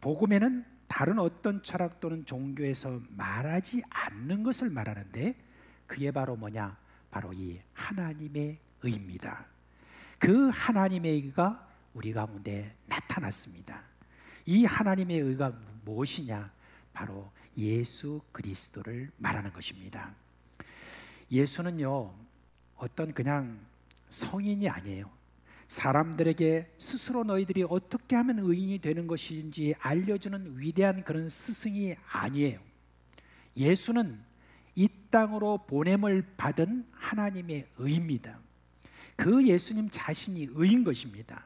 S3: 복음에는 다른 어떤 철학 또는 종교에서 말하지 않는 것을 말하는데, 그게 바로 뭐냐? 바로 이 하나님의 의입니다. 그 하나님의 의가 우리 가운데 나타났습니다. 이 하나님의 의가 무엇이냐? 바로 예수 그리스도를 말하는 것입니다. 예수는요, 어떤 그냥 성인이 아니에요. 사람들에게 스스로 너희들이 어떻게 하면 의인이 되는 것인지 알려주는 위대한 그런 스승이 아니에요. 예수는 이 땅으로 보냄을 받은 하나님의 의입니다. 그 예수님 자신이 의인 것입니다.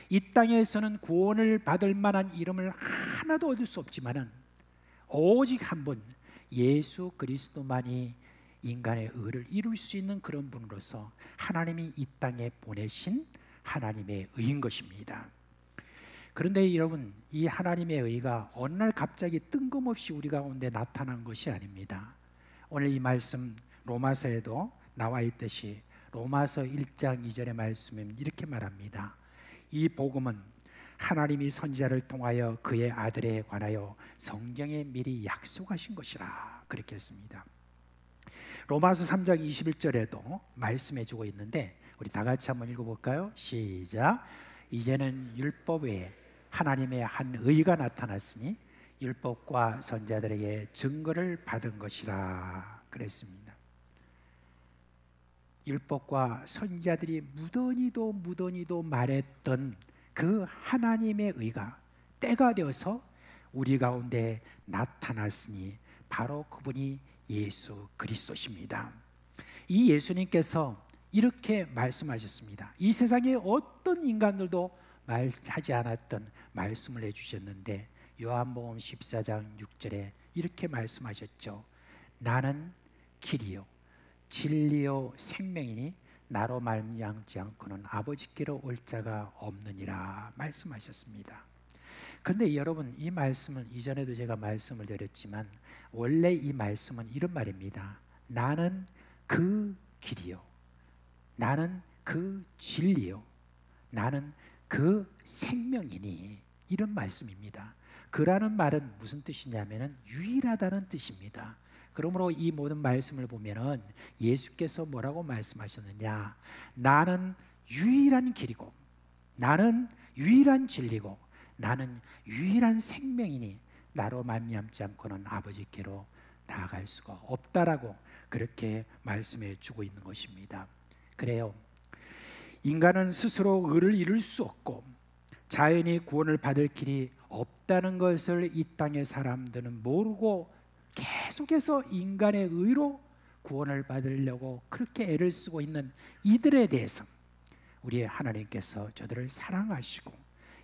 S3: 이 땅에서는 구원을 받을 만한 이름을 하나도 얻을 수 없지만은 오직 한 분 예수 그리스도만이 인간의 의를 이룰 수 있는 그런 분으로서 하나님이 이 땅에 보내신 하나님의 의인 것입니다. 그런데 여러분, 이 하나님의 의가 어느 날 갑자기 뜬금없이 우리 가운데 나타난 것이 아닙니다. 오늘 이 말씀 로마서에도 나와 있듯이 로마서 1장 2절의 말씀은 이렇게 말합니다. 이 복음은 하나님이 선지자를 통하여 그의 아들에 관하여 성경에 미리 약속하신 것이라 그렇게 했습니다. 로마서 3장 21절에도 말씀해 주고 있는데 우리 다 같이 한번 읽어볼까요? 시작. 이제는 율법 외에 하나님의 한 의가 나타났으니 율법과 선지자들에게 증거를 받은 것이라 그랬습니다. 율법과 선지자들이 무던히도 말했던 그 하나님의 의가 때가 되어서 우리 가운데 나타났으니 바로 그분이 예수 그리스도십니다. 이 예수님께서 이렇게 말씀하셨습니다. 이 세상에 어떤 인간들도 말하지 않았던 말씀을 해주셨는데 요한복음 14장 6절에 이렇게 말씀하셨죠. 나는 길이요 진리요 생명이니 나로 말미암지 않고는 아버지께로 올 자가 없느니라 말씀하셨습니다. 그런데 여러분, 이 말씀은 이전에도 제가 말씀을 드렸지만 원래 이 말씀은 이런 말입니다. 나는 그 길이요 나는 그 진리요 나는 그 생명이니, 이런 말씀입니다. 그라는 말은 무슨 뜻이냐면 유일하다는 뜻입니다. 그러므로 이 모든 말씀을 보면은 예수께서 뭐라고 말씀하셨느냐, 나는 유일한 길이고 나는 유일한 진리고 나는 유일한 생명이니 나로 말미암지 않고는 아버지께로 나아갈 수가 없다라고 그렇게 말씀해 주고 있는 것입니다. 그래요, 인간은 스스로 의를 이룰 수 없고 자연히 구원을 받을 길이 없다는 것을 이 땅의 사람들은 모르고 계속해서 인간의 의로 구원을 받으려고 그렇게 애를 쓰고 있는 이들에 대해서 우리 하나님께서 저들을 사랑하시고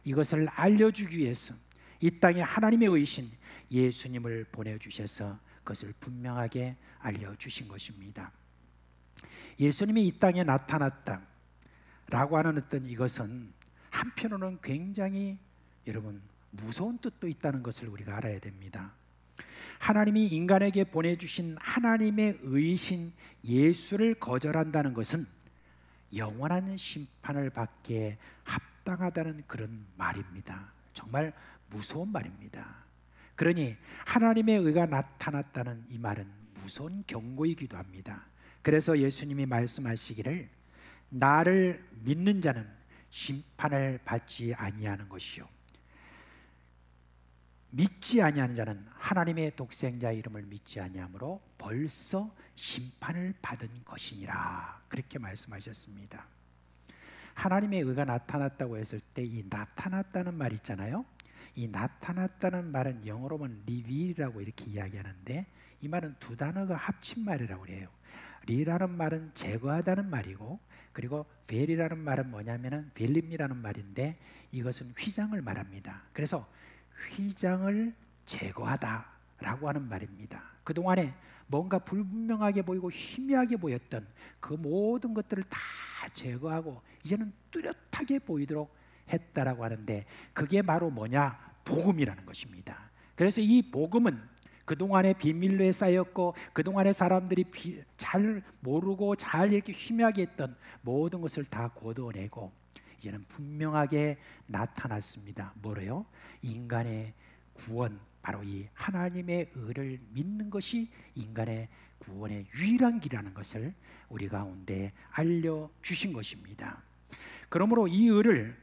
S3: 이것을 알려주기 위해서 이 땅에 하나님의 의신 예수님을 보내주셔서 그것을 분명하게 알려주신 것입니다. 예수님이 이 땅에 나타났다 라고 하는 어떤 이것은 한편으로는 굉장히 여러분 무서운 뜻도 있다는 것을 우리가 알아야 됩니다. 하나님이 인간에게 보내주신 하나님의 의신 예수를 거절한다는 것은 영원한 심판을 받기에 합당하다는 그런 말입니다. 정말 무서운 말입니다. 그러니 하나님의 의가 나타났다는 이 말은 무서운 경고이기도 합니다. 그래서 예수님이 말씀하시기를 나를 믿는 자는 심판을 받지 아니하는 것이요 믿지 아니하는 자는 하나님의 독생자 이름을 믿지 아니하므로 벌써 심판을 받은 것이니라 그렇게 말씀하셨습니다. 하나님의 의가 나타났다고 했을 때 이 나타났다는 말 있잖아요. 이 나타났다는 말은 영어로 보면 리빌이라고 이렇게 이야기하는데 이 말은 두 단어가 합친 말이라고 해요. 리라는 말은 제거하다는 말이고 그리고 벨이라는 말은 뭐냐면은 벨림이라는 말인데 이것은 휘장을 말합니다. 그래서 휘장을 제거하다라고 하는 말입니다. 그동안에 뭔가 불분명하게 보이고 희미하게 보였던 그 모든 것들을 다 제거하고 이제는 뚜렷하게 보이도록 했다라고 하는데 그게 바로 뭐냐? 복음이라는 것입니다. 그래서 이 복음은 그동안에 비밀로에 쌓였고 그동안에 사람들이 잘 모르고 잘 이렇게 희미하게 했던 모든 것을 다 걷어내고 이제는 분명하게 나타났습니다. 뭐래요? 인간의 구원, 바로 이 하나님의 의를 믿는 것이 인간의 구원의 유일한 길이라는 것을 우리 가운데 알려주신 것입니다. 그러므로 이 의를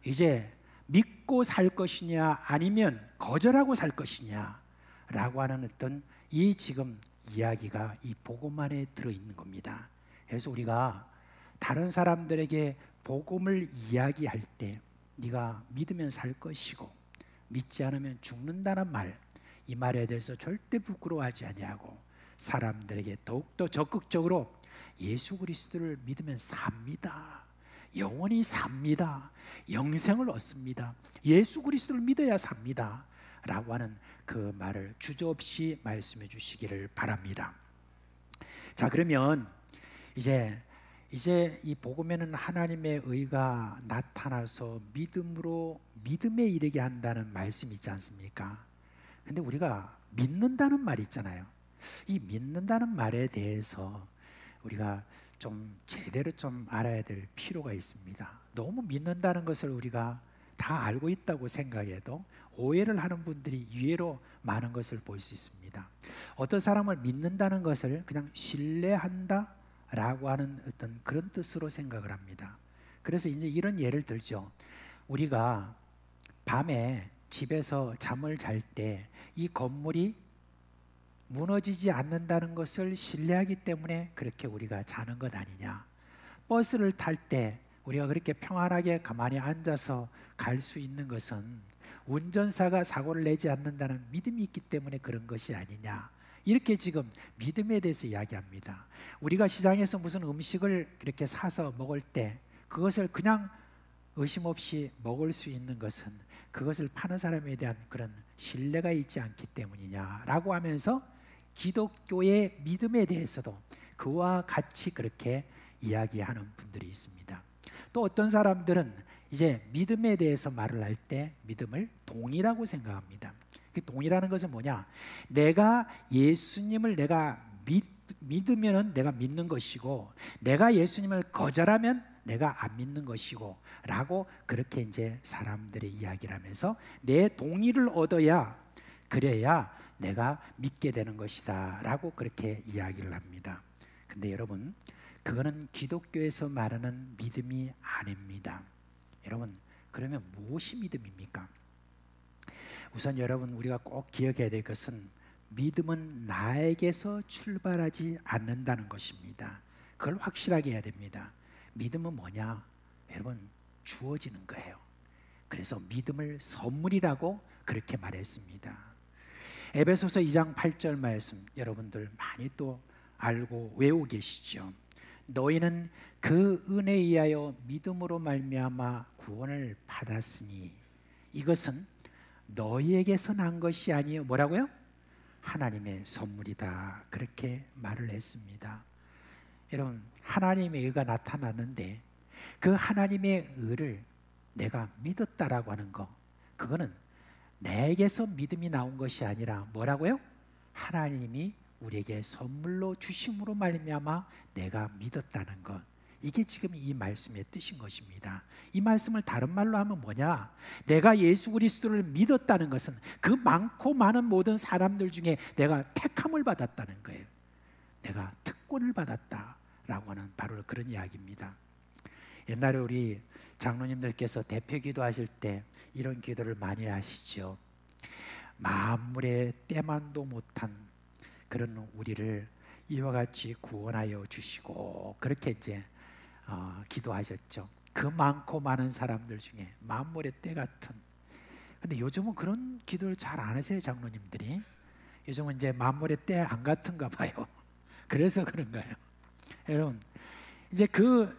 S3: 이제 믿고 살 것이냐 아니면 거절하고 살 것이냐 라고 하는 어떤 이 지금 이야기가 이 복음 안에 들어있는 겁니다. 그래서 우리가 다른 사람들에게 복음을 이야기할 때 네가 믿으면 살 것이고 믿지 않으면 죽는다는 말, 이 말에 대해서 절대 부끄러워하지 아니하고 사람들에게 더욱더 적극적으로 예수 그리스도를 믿으면 삽니다. 영원히 삽니다. 영생을 얻습니다. 예수 그리스도를 믿어야 삽니다. 라고 하는 그 말을 주저없이 말씀해 주시기를 바랍니다. 자, 그러면 이제 이 복음에는 하나님의 의가 나타나서 믿음에 이르게 한다는 말씀이 있지 않습니까? 근데 우리가 믿는다는 말이 있잖아요. 이 믿는다는 말에 대해서 우리가 좀 제대로 좀 알아야 될 필요가 있습니다. 너무 믿는다는 것을 우리가 다 알고 있다고 생각해도 오해를 하는 분들이 의외로 많은 것을 볼 수 있습니다. 어떤 사람을 믿는다는 것을 그냥 신뢰한다 라고 하는 어떤 그런 뜻으로 생각을 합니다. 그래서 이제 이런 예를 들죠. 우리가 밤에 집에서 잠을 잘 때 이 건물이 무너지지 않는다는 것을 신뢰하기 때문에 그렇게 우리가 자는 것 아니냐. 버스를 탈 때 우리가 그렇게 평안하게 가만히 앉아서 갈 수 있는 것은 운전사가 사고를 내지 않는다는 믿음이 있기 때문에 그런 것이 아니냐. 이렇게 지금 믿음에 대해서 이야기합니다. 우리가 시장에서 무슨 음식을 이렇게 사서 먹을 때 그것을 그냥 의심 없이 먹을 수 있는 것은 그것을 파는 사람에 대한 그런 신뢰가 있지 않기 때문이냐라고 하면서 기독교의 믿음에 대해서도 그와 같이 그렇게 이야기하는 분들이 있습니다. 또 어떤 사람들은 이제 믿음에 대해서 말을 할 때 믿음을 동이라고 생각합니다. 그 동이라는 것은 뭐냐? 내가 예수님을 내가 믿으면 내가 믿는 것이고 내가 예수님을 거절하면 내가 안 믿는 것이고 라고 그렇게 이제 사람들의 이야기를 하면서 내 동의를 얻어야 그래야 내가 믿게 되는 것이다 라고 그렇게 이야기를 합니다. 근데 여러분, 그거는 기독교에서 말하는 믿음이 아닙니다. 여러분, 그러면 무엇이 믿음입니까? 우선 여러분, 우리가 꼭 기억해야 될 것은 믿음은 나에게서 출발하지 않는다는 것입니다. 그걸 확실하게 해야 됩니다. 믿음은 뭐냐? 여러분, 주어지는 거예요. 그래서 믿음을 선물이라고 그렇게 말했습니다. 에베소서 2장 8절 말씀 여러분들 많이 또 알고 외우고 계시죠. 너희는 그 은혜에 의하여 믿음으로 말미암아 구원을 받았으니 이것은 너희에게서 난 것이 아니요 뭐라고요? 하나님의 선물이다. 그렇게 말을 했습니다. 여러분, 하나님의 의가 나타났는데 그 하나님의 의를 내가 믿었다라고 하는 거, 그거는 내게서 믿음이 나온 것이 아니라 뭐라고요? 하나님이 우리에게 선물로 주심으로 말미암아 내가 믿었다는 것. 이게 지금 이 말씀의 뜻인 것입니다. 이 말씀을 다른 말로 하면 뭐냐? 내가 예수 그리스도를 믿었다는 것은 그 많고 많은 모든 사람들 중에 내가 택함을 받았다는 거예요. 내가 특권을 받았다라고 하는 바로 그런 이야기입니다. 옛날에 우리 장로님들께서 대표 기도하실 때 이런 기도를 많이 하시죠. 만물의 때만도 못한 그런 우리를 이와 같이 구원하여 주시고, 그렇게 이제 기도하셨죠. 그 많고 많은 사람들 중에 만물의 때 같은. 근데 요즘은 그런 기도를 잘 안 하세요, 장로님들이. 요즘은 이제 만물의 때 안 같은가 봐요. 그래서 그런가요? 여러분, 이제 그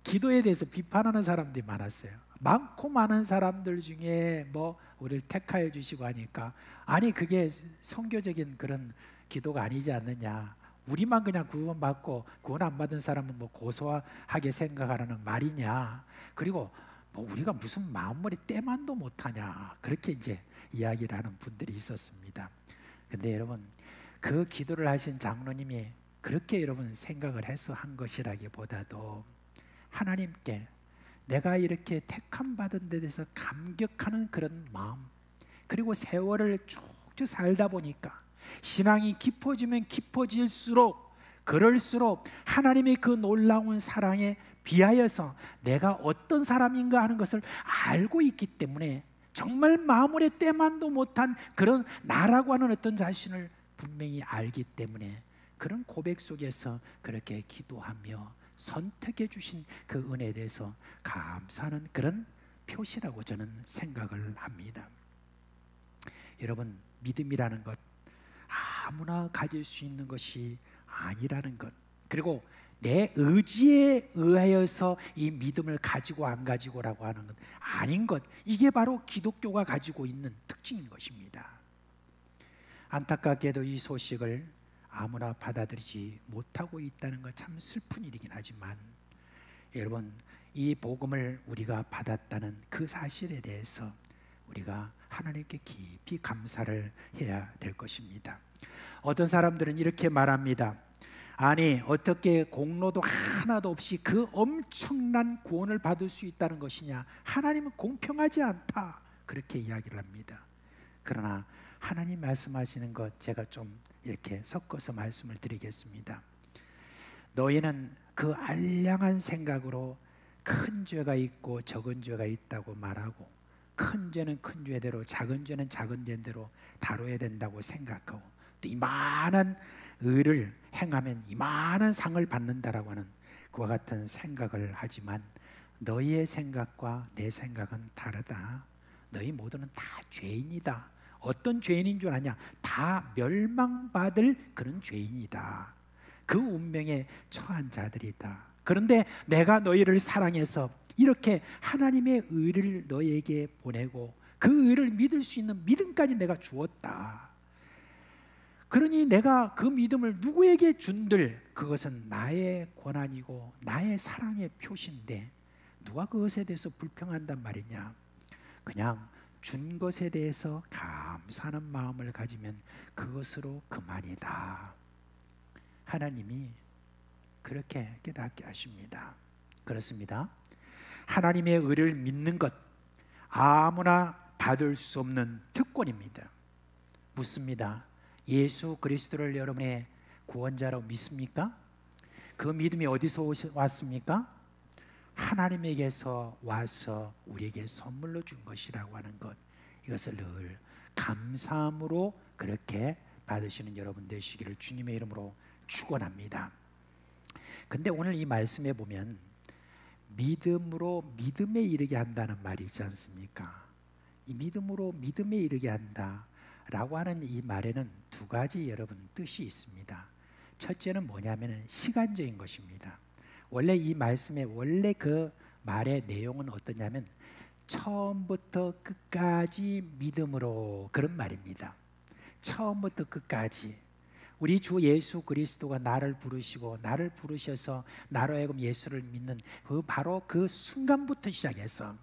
S3: 기도에 대해서 비판하는 사람들이 많았어요. 많고 많은 사람들 중에 뭐 우리를 택하여 주시고 하니까, 아니 그게 선교적인 그런 기도가 아니지 않느냐. 우리만 그냥 구원받고 구원 안 받은 사람은 뭐 고소하게 생각하라는 말이냐. 그리고 뭐 우리가 무슨 만물의 때만도 못하냐. 그렇게 이제 이야기를 하는 분들이 있었습니다. 근데 여러분, 그 기도를 하신 장로님이 그렇게 여러분 생각을 해서 한 것이라기보다도 하나님께 내가 이렇게 택함 받은 데 대해서 감격하는 그런 마음, 그리고 세월을 쭉쭉 살다 보니까 신앙이 깊어지면 깊어질수록 그럴수록 하나님의 그 놀라운 사랑에 비하여서 내가 어떤 사람인가 하는 것을 알고 있기 때문에 정말 만물의 때만도 못한 그런 나라고 하는 어떤 자신을 분명히 알기 때문에 그런 고백 속에서 그렇게 기도하며 선택해 주신 그 은혜에 대해서 감사하는 그런 표시라고 저는 생각을 합니다. 여러분, 믿음이라는 것 아무나 가질 수 있는 것이 아니라는 것, 그리고 내 의지에 의하여서 이 믿음을 가지고 안 가지고라고 하는 건 아닌 것, 이게 바로 기독교가 가지고 있는 특징인 것입니다. 안타깝게도 이 소식을 아무나 받아들이지 못하고 있다는 것 참 슬픈 일이긴 하지만, 여러분, 이 복음을 우리가 받았다는 그 사실에 대해서 우리가 하나님께 깊이 감사를 해야 될 것입니다. 어떤 사람들은 이렇게 말합니다. 아니, 어떻게 공로도 하나도 없이 그 엄청난 구원을 받을 수 있다는 것이냐, 하나님은 공평하지 않다, 그렇게 이야기를 합니다. 그러나 하나님 말씀하시는 것 제가 좀 이렇게 섞어서 말씀을 드리겠습니다. 너희는 그 알량한 생각으로 큰 죄가 있고 적은 죄가 있다고 말하고, 큰 죄는 큰 죄대로, 작은 죄는 작은 죄대로 다뤄야 된다고 생각하고, 또 이만한 의를 행하면 이만한 상을 받는다라고 하는 그와 같은 생각을 하지만, 너희의 생각과 내 생각은 다르다. 너희 모두는 다 죄인이다. 어떤 죄인인 줄 아냐? 다 멸망받을 그런 죄인이다. 그 운명에 처한 자들이다. 그런데 내가 너희를 사랑해서 이렇게 하나님의 의를 너희에게 보내고 그 의를 믿을 수 있는 믿음까지 내가 주었다. 그러니 내가 그 믿음을 누구에게 준들 그것은 나의 권한이고 나의 사랑의 표시인데, 누가 그것에 대해서 불평한단 말이냐? 그냥 준 것에 대해서 감사하는 마음을 가지면 그것으로 그만이다. 하나님이 그렇게 깨닫게 하십니다. 그렇습니다. 하나님의 의를 믿는 것, 아무나 받을 수 없는 특권입니다. 묻습니다. 예수 그리스도를 여러분의 구원자로 믿습니까? 그 믿음이 어디서 왔습니까? 하나님에게서 와서 우리에게 선물로 준 것이라고 하는 것, 이것을 늘 감사함으로 그렇게 받으시는 여러분 되시기를 주님의 이름으로 축원합니다. 근데 오늘 이 말씀에 보면 믿음으로 믿음에 이르게 한다는 말이 있지 않습니까? 이 믿음으로 믿음에 이르게 한다 라고 하는 이 말에는 두 가지 여러분 뜻이 있습니다. 첫째는 뭐냐면 시간적인 것입니다. 원래 이 말씀의 원래 그 말의 내용은 어떠냐면 처음부터 끝까지 믿음으로, 그런 말입니다. 처음부터 끝까지 우리 주 예수 그리스도가 나를 부르시고 나를 부르셔서 나로 하여금 예수를 믿는 그 바로 그 순간부터 시작해서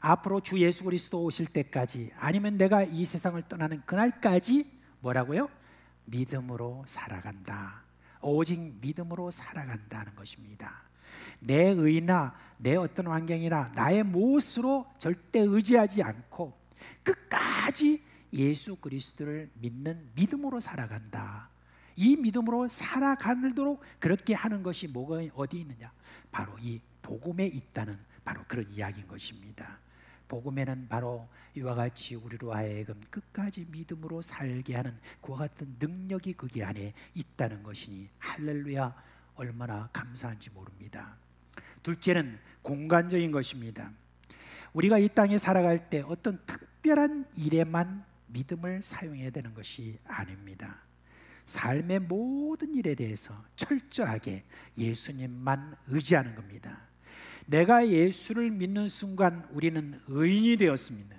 S3: 앞으로 주 예수 그리스도 오실 때까지, 아니면 내가 이 세상을 떠나는 그날까지 뭐라고요? 믿음으로 살아간다. 오직 믿음으로 살아간다는 것입니다. 내 의나 내 어떤 환경이나 나의 무엇으로 절대 의지하지 않고 끝까지 예수 그리스도를 믿는 믿음으로 살아간다. 이 믿음으로 살아가도록 그렇게 하는 것이 뭐가 어디 있느냐? 바로 이 복음에 있다는 바로 그런 이야기인 것입니다. 복음에는 바로 이와 같이 우리로 하여금 끝까지 믿음으로 살게 하는 그와 같은 능력이 거기 안에 있다는 것이니 할렐루야, 얼마나 감사한지 모릅니다. 둘째는 공간적인 것입니다. 우리가 이 땅에 살아갈 때 어떤 특별한 일에만 믿음을 사용해야 되는 것이 아닙니다. 삶의 모든 일에 대해서 철저하게 예수님만 의지하는 겁니다. 내가 예수를 믿는 순간 우리는 의인이 되었습니다.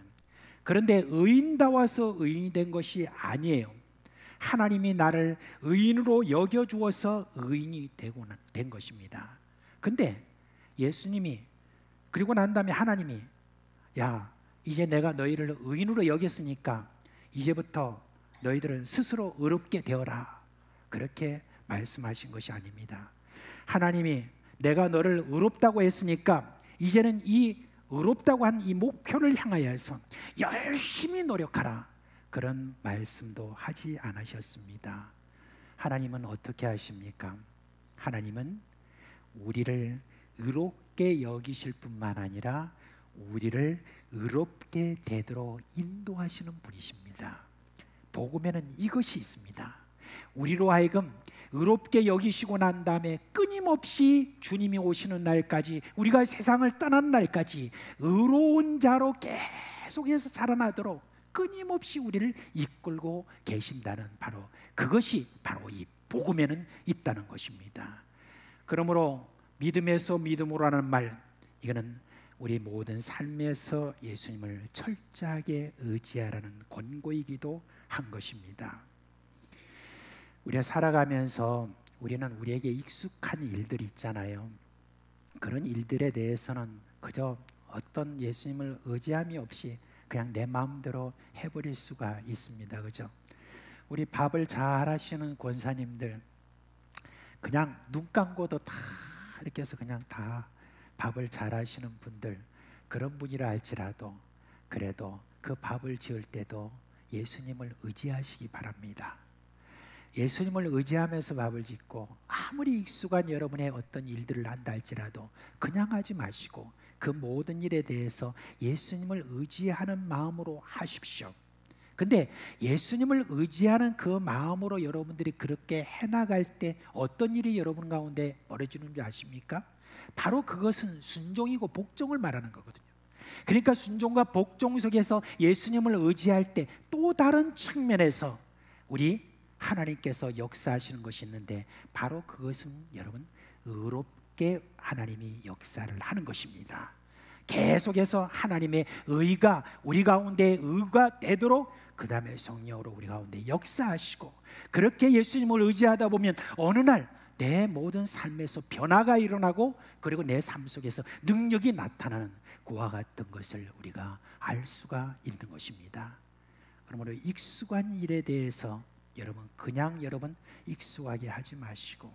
S3: 그런데 의인다워서 의인이 된 것이 아니에요. 하나님이 나를 의인으로 여겨주어서 의인이 된 것입니다. 근데 예수님이, 그리고 난 다음에 하나님이, 야, 이제 내가 너희를 의인으로 여겼으니까 이제부터 너희들은 스스로 의롭게 되어라, 그렇게 말씀하신 것이 아닙니다. 하나님이 내가 너를 의롭다고 했으니까 이제는 이 의롭다고 한 이 목표를 향하여서 열심히 노력하라, 그런 말씀도 하지 않으셨습니다. 하나님은 어떻게 하십니까? 하나님은 우리를 의롭게 여기실 뿐만 아니라 우리를 의롭게 되도록 인도하시는 분이십니다. 복음에는 이것이 있습니다. 우리로 하여금 의롭게 여기시고 난 다음에 끊임없이 주님이 오시는 날까지, 우리가 세상을 떠나는 날까지 의로운 자로 계속해서 자라나도록 끊임없이 우리를 이끌고 계신다는 바로 그것이 바로 이 복음에는 있다는 것입니다. 그러므로 믿음에서 믿음으로라는 말, 이거는 우리 모든 삶에서 예수님을 철저하게 의지하라는 권고이기도 한 것입니다. 우리가 살아가면서 우리는 우리에게 익숙한 일들이 있잖아요. 그런 일들에 대해서는 그저 어떤 예수님을 의지함이 없이 그냥 내 마음대로 해버릴 수가 있습니다. 그죠? 우리 밥을 잘 하시는 권사님들, 그냥 눈 감고도 다 이렇게 해서 그냥 다 밥을 잘 하시는 분들, 그런 분이라 할지라도 그래도 그 밥을 지을 때도 예수님을 의지하시기 바랍니다. 예수님을 의지하면서 밥을 짓고 아무리 익숙한 여러분의 어떤 일들을 한다 할지라도 그냥 하지 마시고 그 모든 일에 대해서 예수님을 의지하는 마음으로 하십시오. 근데 예수님을 의지하는 그 마음으로 여러분들이 그렇게 해나갈 때 어떤 일이 여러분 가운데 벌어지는 줄 아십니까? 바로 그것은 순종이고 복종을 말하는 거거든요. 그러니까 순종과 복종 속에서 예수님을 의지할 때 또 다른 측면에서 우리 하나님께서 역사하시는 것이 있는데 바로 그것은 여러분 의롭게 하나님이 역사를 하는 것입니다. 계속해서 하나님의 의가 우리 가운데 의가 되도록 그 다음에 성령으로 우리 가운데 역사하시고, 그렇게 예수님을 의지하다 보면 어느 날 내 모든 삶에서 변화가 일어나고 그리고 내 삶 속에서 능력이 나타나는 그와 같은 것을 우리가 알 수가 있는 것입니다. 그러므로 익숙한 일에 대해서 여러분 그냥 여러분 익숙하게 하지 마시고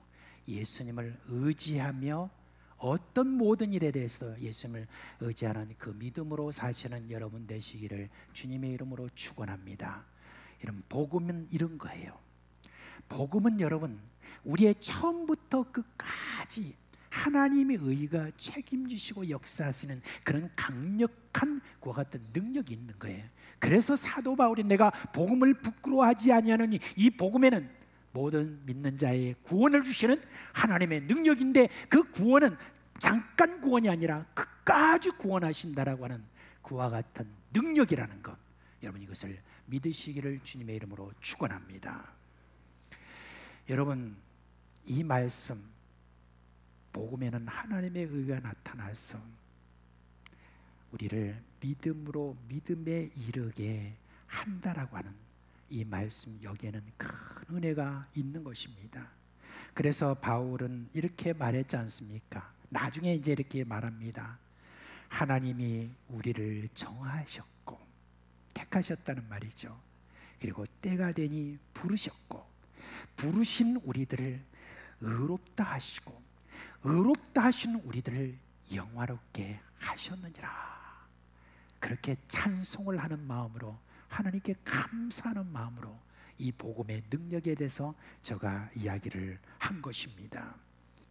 S3: 예수님을 의지하며 어떤 모든 일에 대해서 예수님을 의지하는 그 믿음으로 사시는 여러분 되시기를 주님의 이름으로 축원합니다. 여러분 복음은 이런 거예요. 복음은 여러분 우리의 처음부터 끝까지 하나님의 의가 책임지시고 역사하시는 그런 강력한 그와 같은 능력이 있는 거예요. 그래서 사도 바울이 내가 복음을 부끄러워하지 아니하노니 이 복음에는 모든 믿는 자의 구원을 주시는 하나님의 능력인데 그 구원은 잠깐 구원이 아니라 끝까지 구원하신다라고 하는 그와 같은 능력이라는 것, 여러분 이것을 믿으시기를 주님의 이름으로 축원합니다. 여러분 이 말씀 복음에는 하나님의 의가 나타나서 우리를 믿음으로 믿음에 이르게 한다라고 하는 이 말씀 여기에는 큰 은혜가 있는 것입니다. 그래서 바울은 이렇게 말했지 않습니까? 나중에 이제 이렇게 말합니다. 하나님이 우리를 정하셨고 택하셨다는 말이죠. 그리고 때가 되니 부르셨고 부르신 우리들을 의롭다 하시고 의롭다 하신 우리들을 영화롭게 하셨느니라. 그렇게 찬송을 하는 마음으로 하나님께 감사하는 마음으로 이 복음의 능력에 대해서 제가 이야기를 한 것입니다.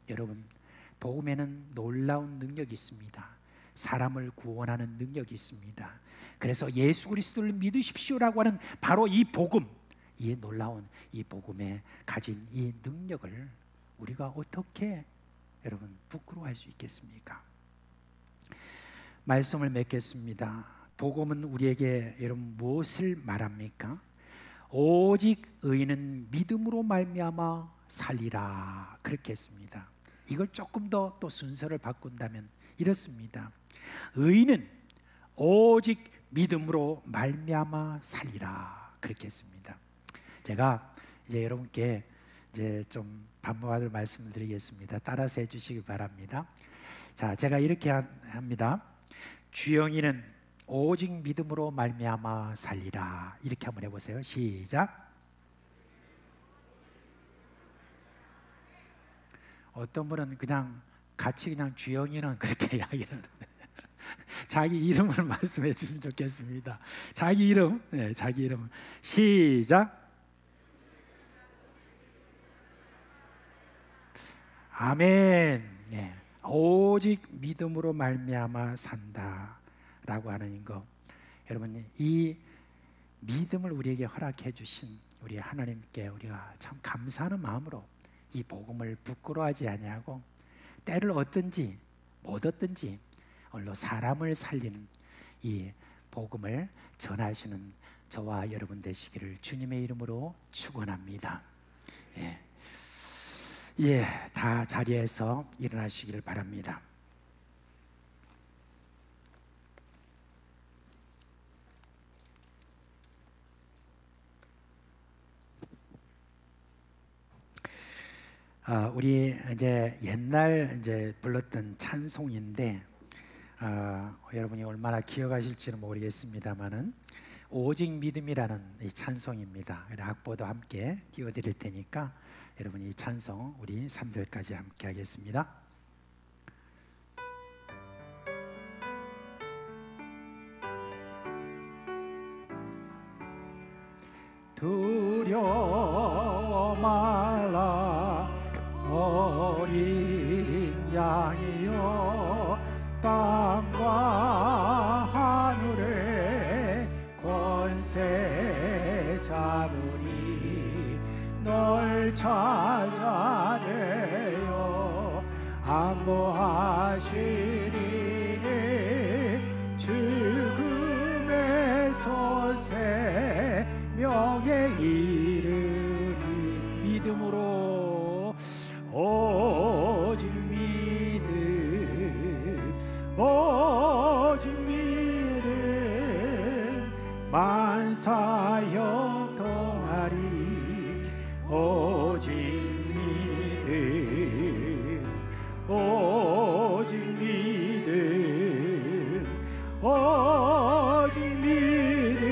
S3: 여러분 복음에는 놀라운 능력이 있습니다. 사람을 구원하는 능력이 있습니다. 그래서 예수 그리스도를 믿으십시오라고 하는 바로 이 복음, 이 놀라운 이 복음에 가진 이 능력을 우리가 어떻게 여러분 부끄러워할 수 있겠습니까? 말씀을 맺겠습니다. 복음은 우리에게 여러분 무엇을 말합니까? 오직 의인은 믿음으로 말미암아 살리라 그렇게 했습니다. 이걸 조금 더 또 순서를 바꾼다면 이렇습니다. 의인은 오직 믿음으로 말미암아 살리라 그렇게 했습니다. 제가 이제 여러분께 이제 좀 반복하도록 말씀을 드리겠습니다. 따라서 해주시기 바랍니다. 자, 제가 이렇게 합니다. 주영이는 오직 믿음으로 말미암아 살리라. 이렇게 한번 해보세요. 시작. 어떤 분은 그냥 같이 그냥 주영이는 그렇게 이야기를 하는데 자기 이름을 말씀해 주시면 좋겠습니다. 자기 이름, 네, 자기 이름. 시작. 아멘. 네. 오직 믿음으로 말미암아 산다라고 하는 거, 여러분 이 믿음을 우리에게 허락해 주신 우리 하나님께 우리가 참 감사하는 마음으로 이 복음을 부끄러워하지 아니하고 때를 얻든지 못 얻든지 오늘로 사람을 살리는 이 복음을 전하시는 저와 여러분 되시기를 주님의 이름으로 축원합니다. 예. 예, 다 자리에서 일어나시기를 바랍니다. 우리 이제 옛날 이제 불렀던 찬송인데 여러분이 얼마나 기억하실지는 모르겠습니다만은 오직 믿음이라는 이 찬송입니다. 악보도 함께 띄워드릴 테니까 여러분이 이 찬송 우리 3절까지 함께 하겠습니다.
S4: 두려워 말라 어린 양이여 땅과 하늘의 권세 잡으니 널 찾아내어 안보하시리니 죽음에서 생명에 이르리 믿음으로 오직 믿음 오직 믿음 만사 형통하리 오직 믿음 오직 믿음 오직 믿음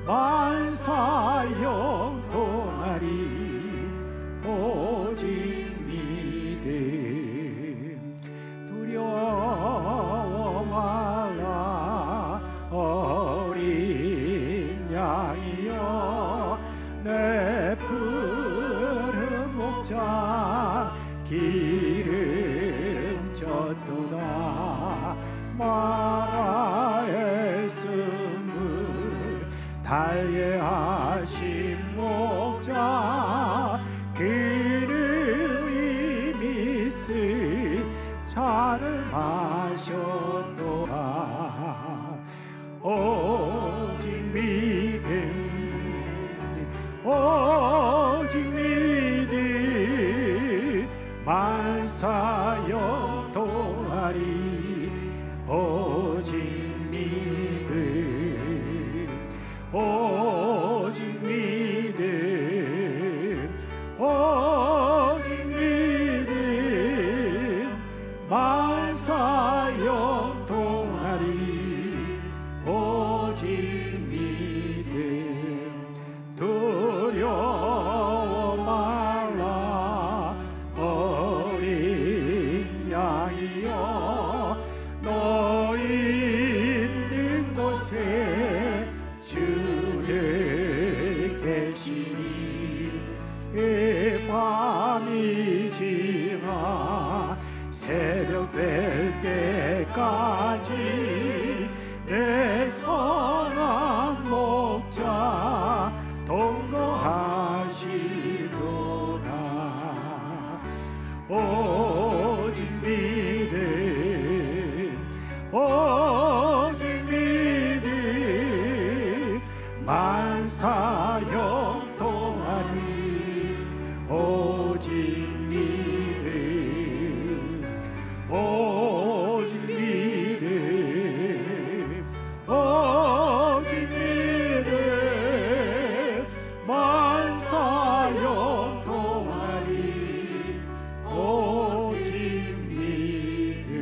S4: 만사 형통하리 오직 믿음 두려워 말라 어린 양이여 내 푸른 목자 기름졌도다 마라의 쓴물 달게 하신 목자 기름이 미스 차를 마셨도다 오직 믿음 오직 믿음 만사 형통하리 오직 믿음 오직 믿음 오직 믿음 만사 형통하리 오직 믿음 두려워 말라 어린 양이여 너 있는 곳에 주를 계시니 이 밤이지만 새벽 될 때까지 내 선한 목자 동거하시도다 오직 믿음 오직 믿음 만사 형통하리 오직 믿음 오직 믿음 오직 믿음 만사 형통하리 오직 믿음.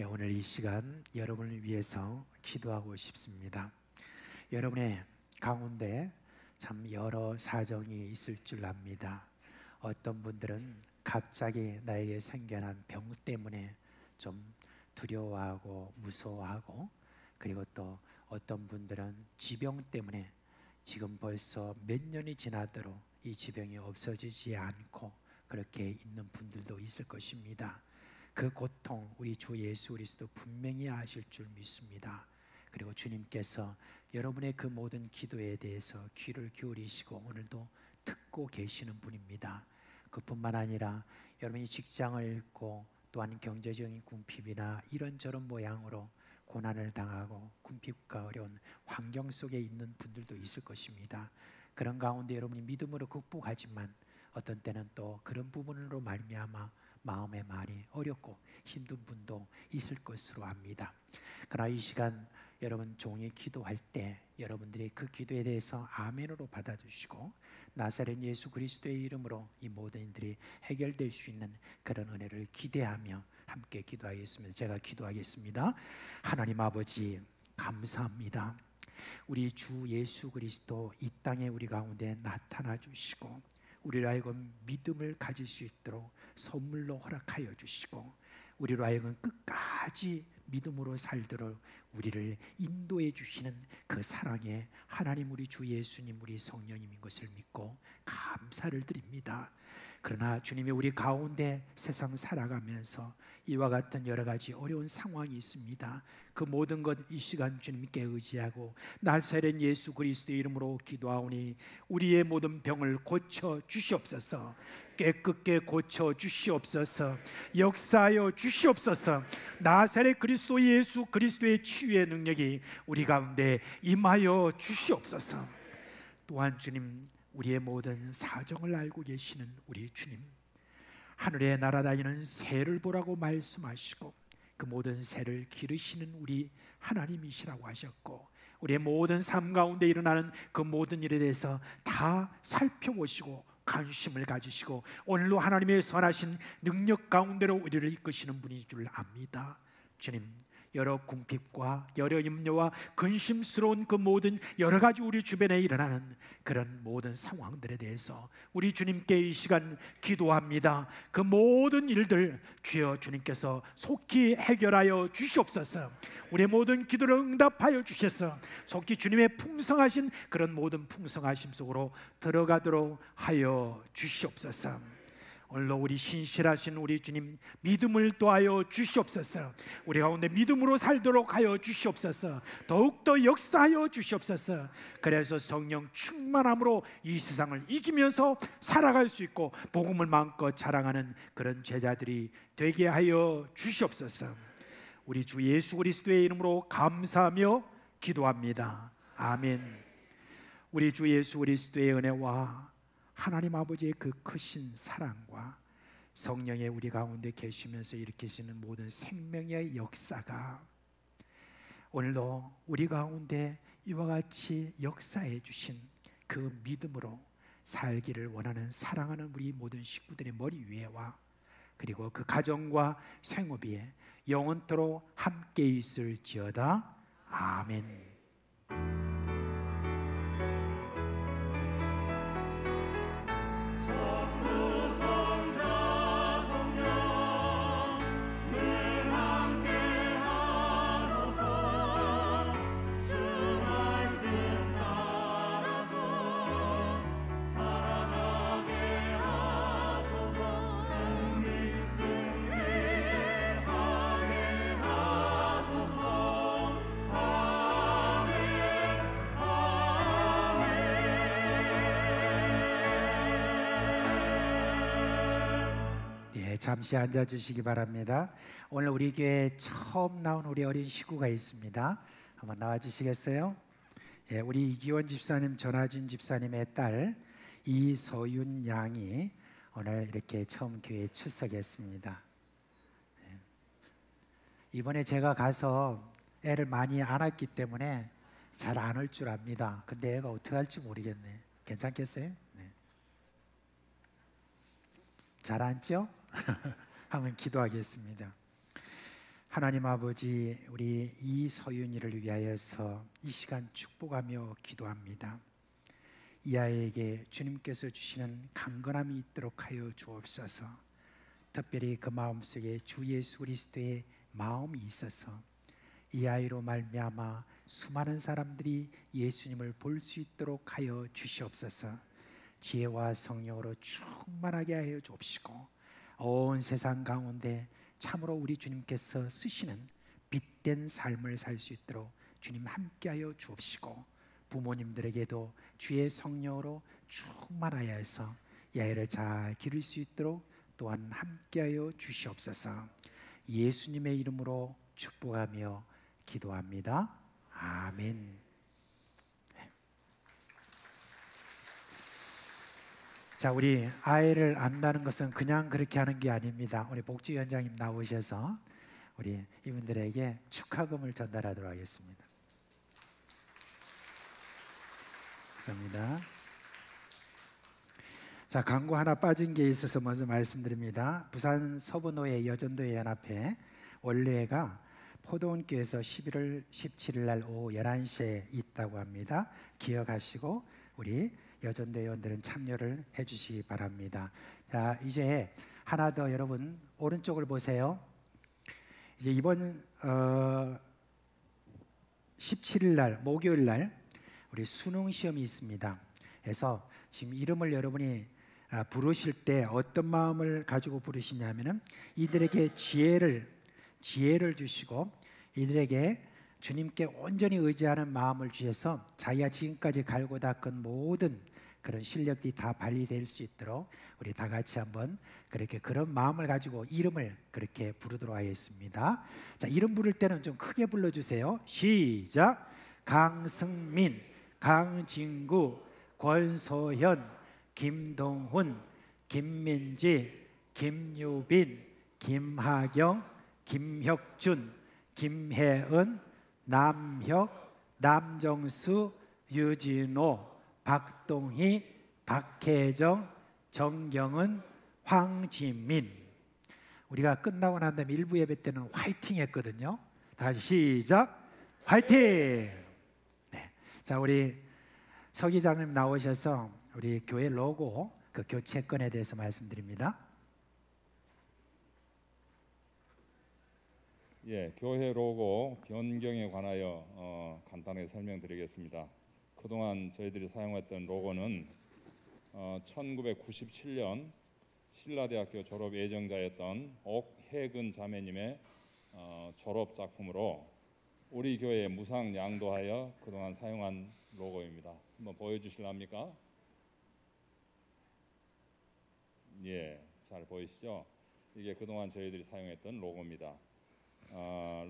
S3: 오늘 이 시간 여러분을 위해서 기도하고 싶습니다. 여러분의 가운데 참 여러 사정이 있을 줄 압니다. 어떤 분들은 갑자기 나에게 생겨난 병 때문에 좀 두려워하고 무서워하고, 그리고 또 어떤 분들은 지병 때문에 지금 벌써 몇 년이 지나도록 이 지병이 없어지지 않고 그렇게 있는 분들도 있을 것입니다. 그 고통 우리 주 예수 그리스도 분명히 아실 줄 믿습니다. 그리고 주님께서 여러분의 그 모든 기도에 대해서 귀를 기울이시고 오늘도 듣고 계시는 분입니다. 그뿐만 아니라 여러분이 직장을 잃고 또한 경제적인 궁핍이나 이런저런 모양으로 고난을 당하고 궁핍과 어려운 환경 속에 있는 분들도 있을 것입니다. 그런 가운데 여러분이 믿음으로 극복하지만 어떤 때는 또 그런 부분으로 말미암아 마음의 말이 어렵고 힘든 분도 있을 것으로 압니다. 그러나 이 시간 여러분 종이 기도할 때 여러분들이 그 기도에 대해서 아멘으로 받아주시고 나사렛 예수 그리스도의 이름으로 이 모든 일들이 해결될 수 있는 그런 은혜를 기대하며 함께 기도하겠습니다. 제가 기도하겠습니다. 하나님 아버지 감사합니다. 우리 주 예수 그리스도 이 땅에 우리 가운데 나타나 주시고 우리로 하여금 믿음을 가질 수 있도록 선물로 허락하여 주시고 우리로 하여금 끝까지 믿음으로 살도록 우리를 인도해 주시는 그 사랑의 하나님 우리 주 예수님 우리 성령님인 것을 믿고 감사를 드립니다. 그러나 주님이 우리 가운데 세상 살아가면서 이와 같은 여러 가지 어려운 상황이 있습니다. 그 모든 것 이 시간 주님께 의지하고 나사렛 예수 그리스도의 이름으로 기도하오니 우리의 모든 병을 고쳐 주시옵소서. 깨끗게 고쳐 주시옵소서. 역사하여 주시옵소서. 나사렛 그리스도 예수 그리스도의 치유의 능력이 우리 가운데 임하여 주시옵소서. 또한 주님 우리의 모든 사정을 알고 계시는 우리 주님, 하늘에 날아다니는 새를 보라고 말씀하시고 그 모든 새를 기르시는 우리 하나님이시라고 하셨고 우리의 모든 삶 가운데 일어나는 그 모든 일에 대해서 다 살펴보시고 관심을 가지시고 오늘로 하나님의 선하신 능력 가운데로 우리를 이끄시는 분인 줄 압니다. 주님, 여러 궁핍과 여러 염려와 근심스러운 그 모든 여러 가지 우리 주변에 일어나는 그런 모든 상황들에 대해서 우리 주님께 이 시간 기도합니다. 그 모든 일들 주여 주님께서 속히 해결하여 주시옵소서. 우리의 모든 기도를 응답하여 주셔서 속히 주님의 풍성하신 그런 모든 풍성하심 속으로 들어가도록 하여 주시옵소서. 오늘도 우리 신실하신 우리 주님 믿음을 더하여 주시옵소서. 우리 가운데 믿음으로 살도록 하여 주시옵소서. 더욱더 역사하여 주시옵소서. 그래서 성령 충만함으로 이 세상을 이기면서 살아갈 수 있고 복음을 마음껏 자랑하는 그런 제자들이 되게 하여 주시옵소서. 우리 주 예수 그리스도의 이름으로 감사하며 기도합니다. 아멘. 우리 주 예수 그리스도의 은혜와 하나님 아버지의 그 크신 사랑과 성령의 우리 가운데 계시면서 일으키시는 모든 생명의 역사가 오늘도 우리 가운데 이와 같이 역사해 주신 그 믿음으로 살기를 원하는 사랑하는 우리 모든 식구들의 머리 위에와 그리고 그 가정과 생업에 영원토록 함께 있을지어다. 아멘. 잠시 앉아주시기 바랍니다. 오늘 우리 교회에 처음 나온 우리 어린 식구가 있습니다. 한번 나와주시겠어요? 예, 우리 이기원 집사님, 전하준 집사님의 딸 이서윤 양이 오늘 이렇게 처음 교회에 출석했습니다. 예. 이번에 제가 가서 애를 많이 안았기 때문에 잘 안 올 줄 압니다. 근데 애가 어떻게 할지 모르겠네. 괜찮겠어요? 네. 잘 앉죠? 한번 기도하겠습니다. 하나님 아버지, 우리 이서윤이를 위하여서 이 시간 축복하며 기도합니다. 이 아이에게 주님께서 주시는 강건함이 있도록 하여 주옵소서. 특별히 그 마음속에 주 예수 그리스도의 마음이 있어서 이 아이로 말미암아 수많은 사람들이 예수님을 볼 수 있도록 하여 주시옵소서. 지혜와 성령으로 충만하게 하여 주옵시고 온 세상 가운데 참으로 우리 주님께서 쓰시는 빛된 삶을 살 수 있도록 주님 함께하여 주옵시고 부모님들에게도 주의 성령으로 충만하여 해서 이 아이를 잘 기를 수 있도록 또한 함께하여 주시옵소서. 예수님의 이름으로 축복하며 기도합니다. 아멘. 자, 우리 아이를 안다는 것은 그냥 그렇게 하는 게 아닙니다. 우리 복지위원장님 나오셔서 우리 이분들에게 축하금을 전달하도록 하겠습니다. 감사합니다. 자, 광고 하나 빠진 게 있어서 먼저 말씀드립니다. 부산 서부노예 여전도회 연합회 원래가 포도원교에서 11월 17일 날 오후 11시에 있다고 합니다. 기억하시고 우리 여전도 회원들은 참여를 해주시기 바랍니다. 자, 이제 하나 더 여러분 오른쪽을 보세요. 이제 이번 17일 날 목요일 날 우리 수능 시험이 있습니다. 그래서 지금 이름을 여러분이 부르실 때 어떤 마음을 가지고 부르시냐면은 이들에게 지혜를 주시고 이들에게 주님께 온전히 의지하는 마음을 주셔서 자기가 지금까지 갈고 닦은 모든 그런 실력들이 다 발휘될 수 있도록 우리 다 같이 한번 그렇게 그런 마음을 가지고 이름을 그렇게 부르도록 하겠습니다. 자, 이름 부를 때는 좀 크게 불러주세요. 시작. 강승민, 강진구, 권소현, 김동훈, 김민지, 김유빈, 김하경, 김혁준, 김혜은, 남혁, 남정수, 유진호, 박동희, 박혜정, 정경은, 황지민. 우리가 끝나고 난 다음에 일부 예배 때는 화이팅 했거든요. 다 같이 시작. 화이팅. 네. 자, 우리 서 기장님 나오셔서 우리 교회 로고 그 교체권에 대해서 말씀드립니다.
S6: 예, 교회 로고 변경에 관하여 간단하게 설명드리겠습니다. 그동안 저희들이 사용했던 로고는 1997년 신라대학교 졸업 예정자였던 옥혜근 자매님의 졸업 작품으로 우리 교회에 무상 양도하여 그동안 사용한 로고입니다. 한번 보여주실랍니까? 예, 잘 보이시죠? 이게 그동안 저희들이 사용했던 로고입니다.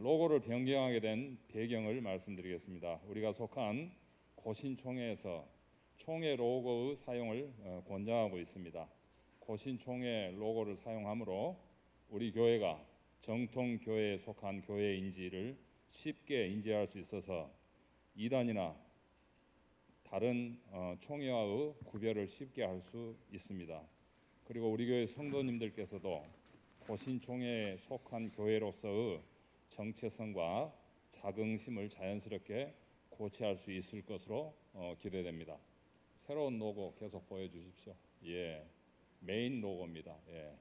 S6: 로고를 변경하게 된 배경을 말씀드리겠습니다. 우리가 속한 고신총회에서 총회 로고의 사용을 권장하고 있습니다. 고신총회 로고를 사용함으로 우리 교회가 정통 교회에 속한 교회인지를 쉽게 인지할 수 있어서 이단이나 다른 총회와의 구별을 쉽게 할 수 있습니다. 그리고 우리 교회 성도님들께서도 고신총회에 속한 교회로서의 정체성과 자긍심을 자연스럽게 고취할 수 있을 것으로 기대됩니다. 새로운 로고 계속 보여주십시오. 예, 메인 로고입니다. 예.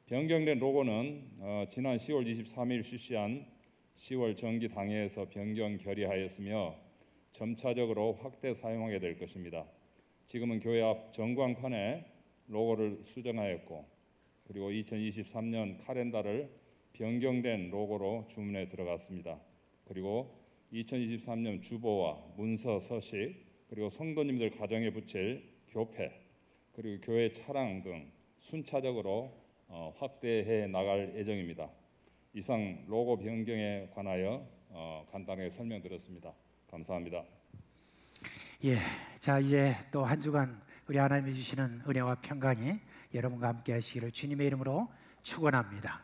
S6: 변경된 로고는 지난 10월 23일 실시한 10월 정기 당회에서 변경 결의하였으며 점차적으로 확대 사용하게 될 것입니다. 지금은 교회 앞 전광판에 로고를 수정하였고 그리고 2023년 카렌다를 변경된 로고로 주문에 들어갔습니다. 그리고 2023년 주보와 문서 서식 그리고 성도님들 가정에 붙일 교패 그리고 교회 차량 등 순차적으로 확대해 나갈 예정입니다. 이상 로고 변경에 관하여 간단하게 설명드렸습니다. 감사합니다.
S3: 예, 자 이제 또 한 주간 우리 하나님이 주시는 은혜와 평강이 여러분과 함께 하시기를 주님의 이름으로 축원합니다.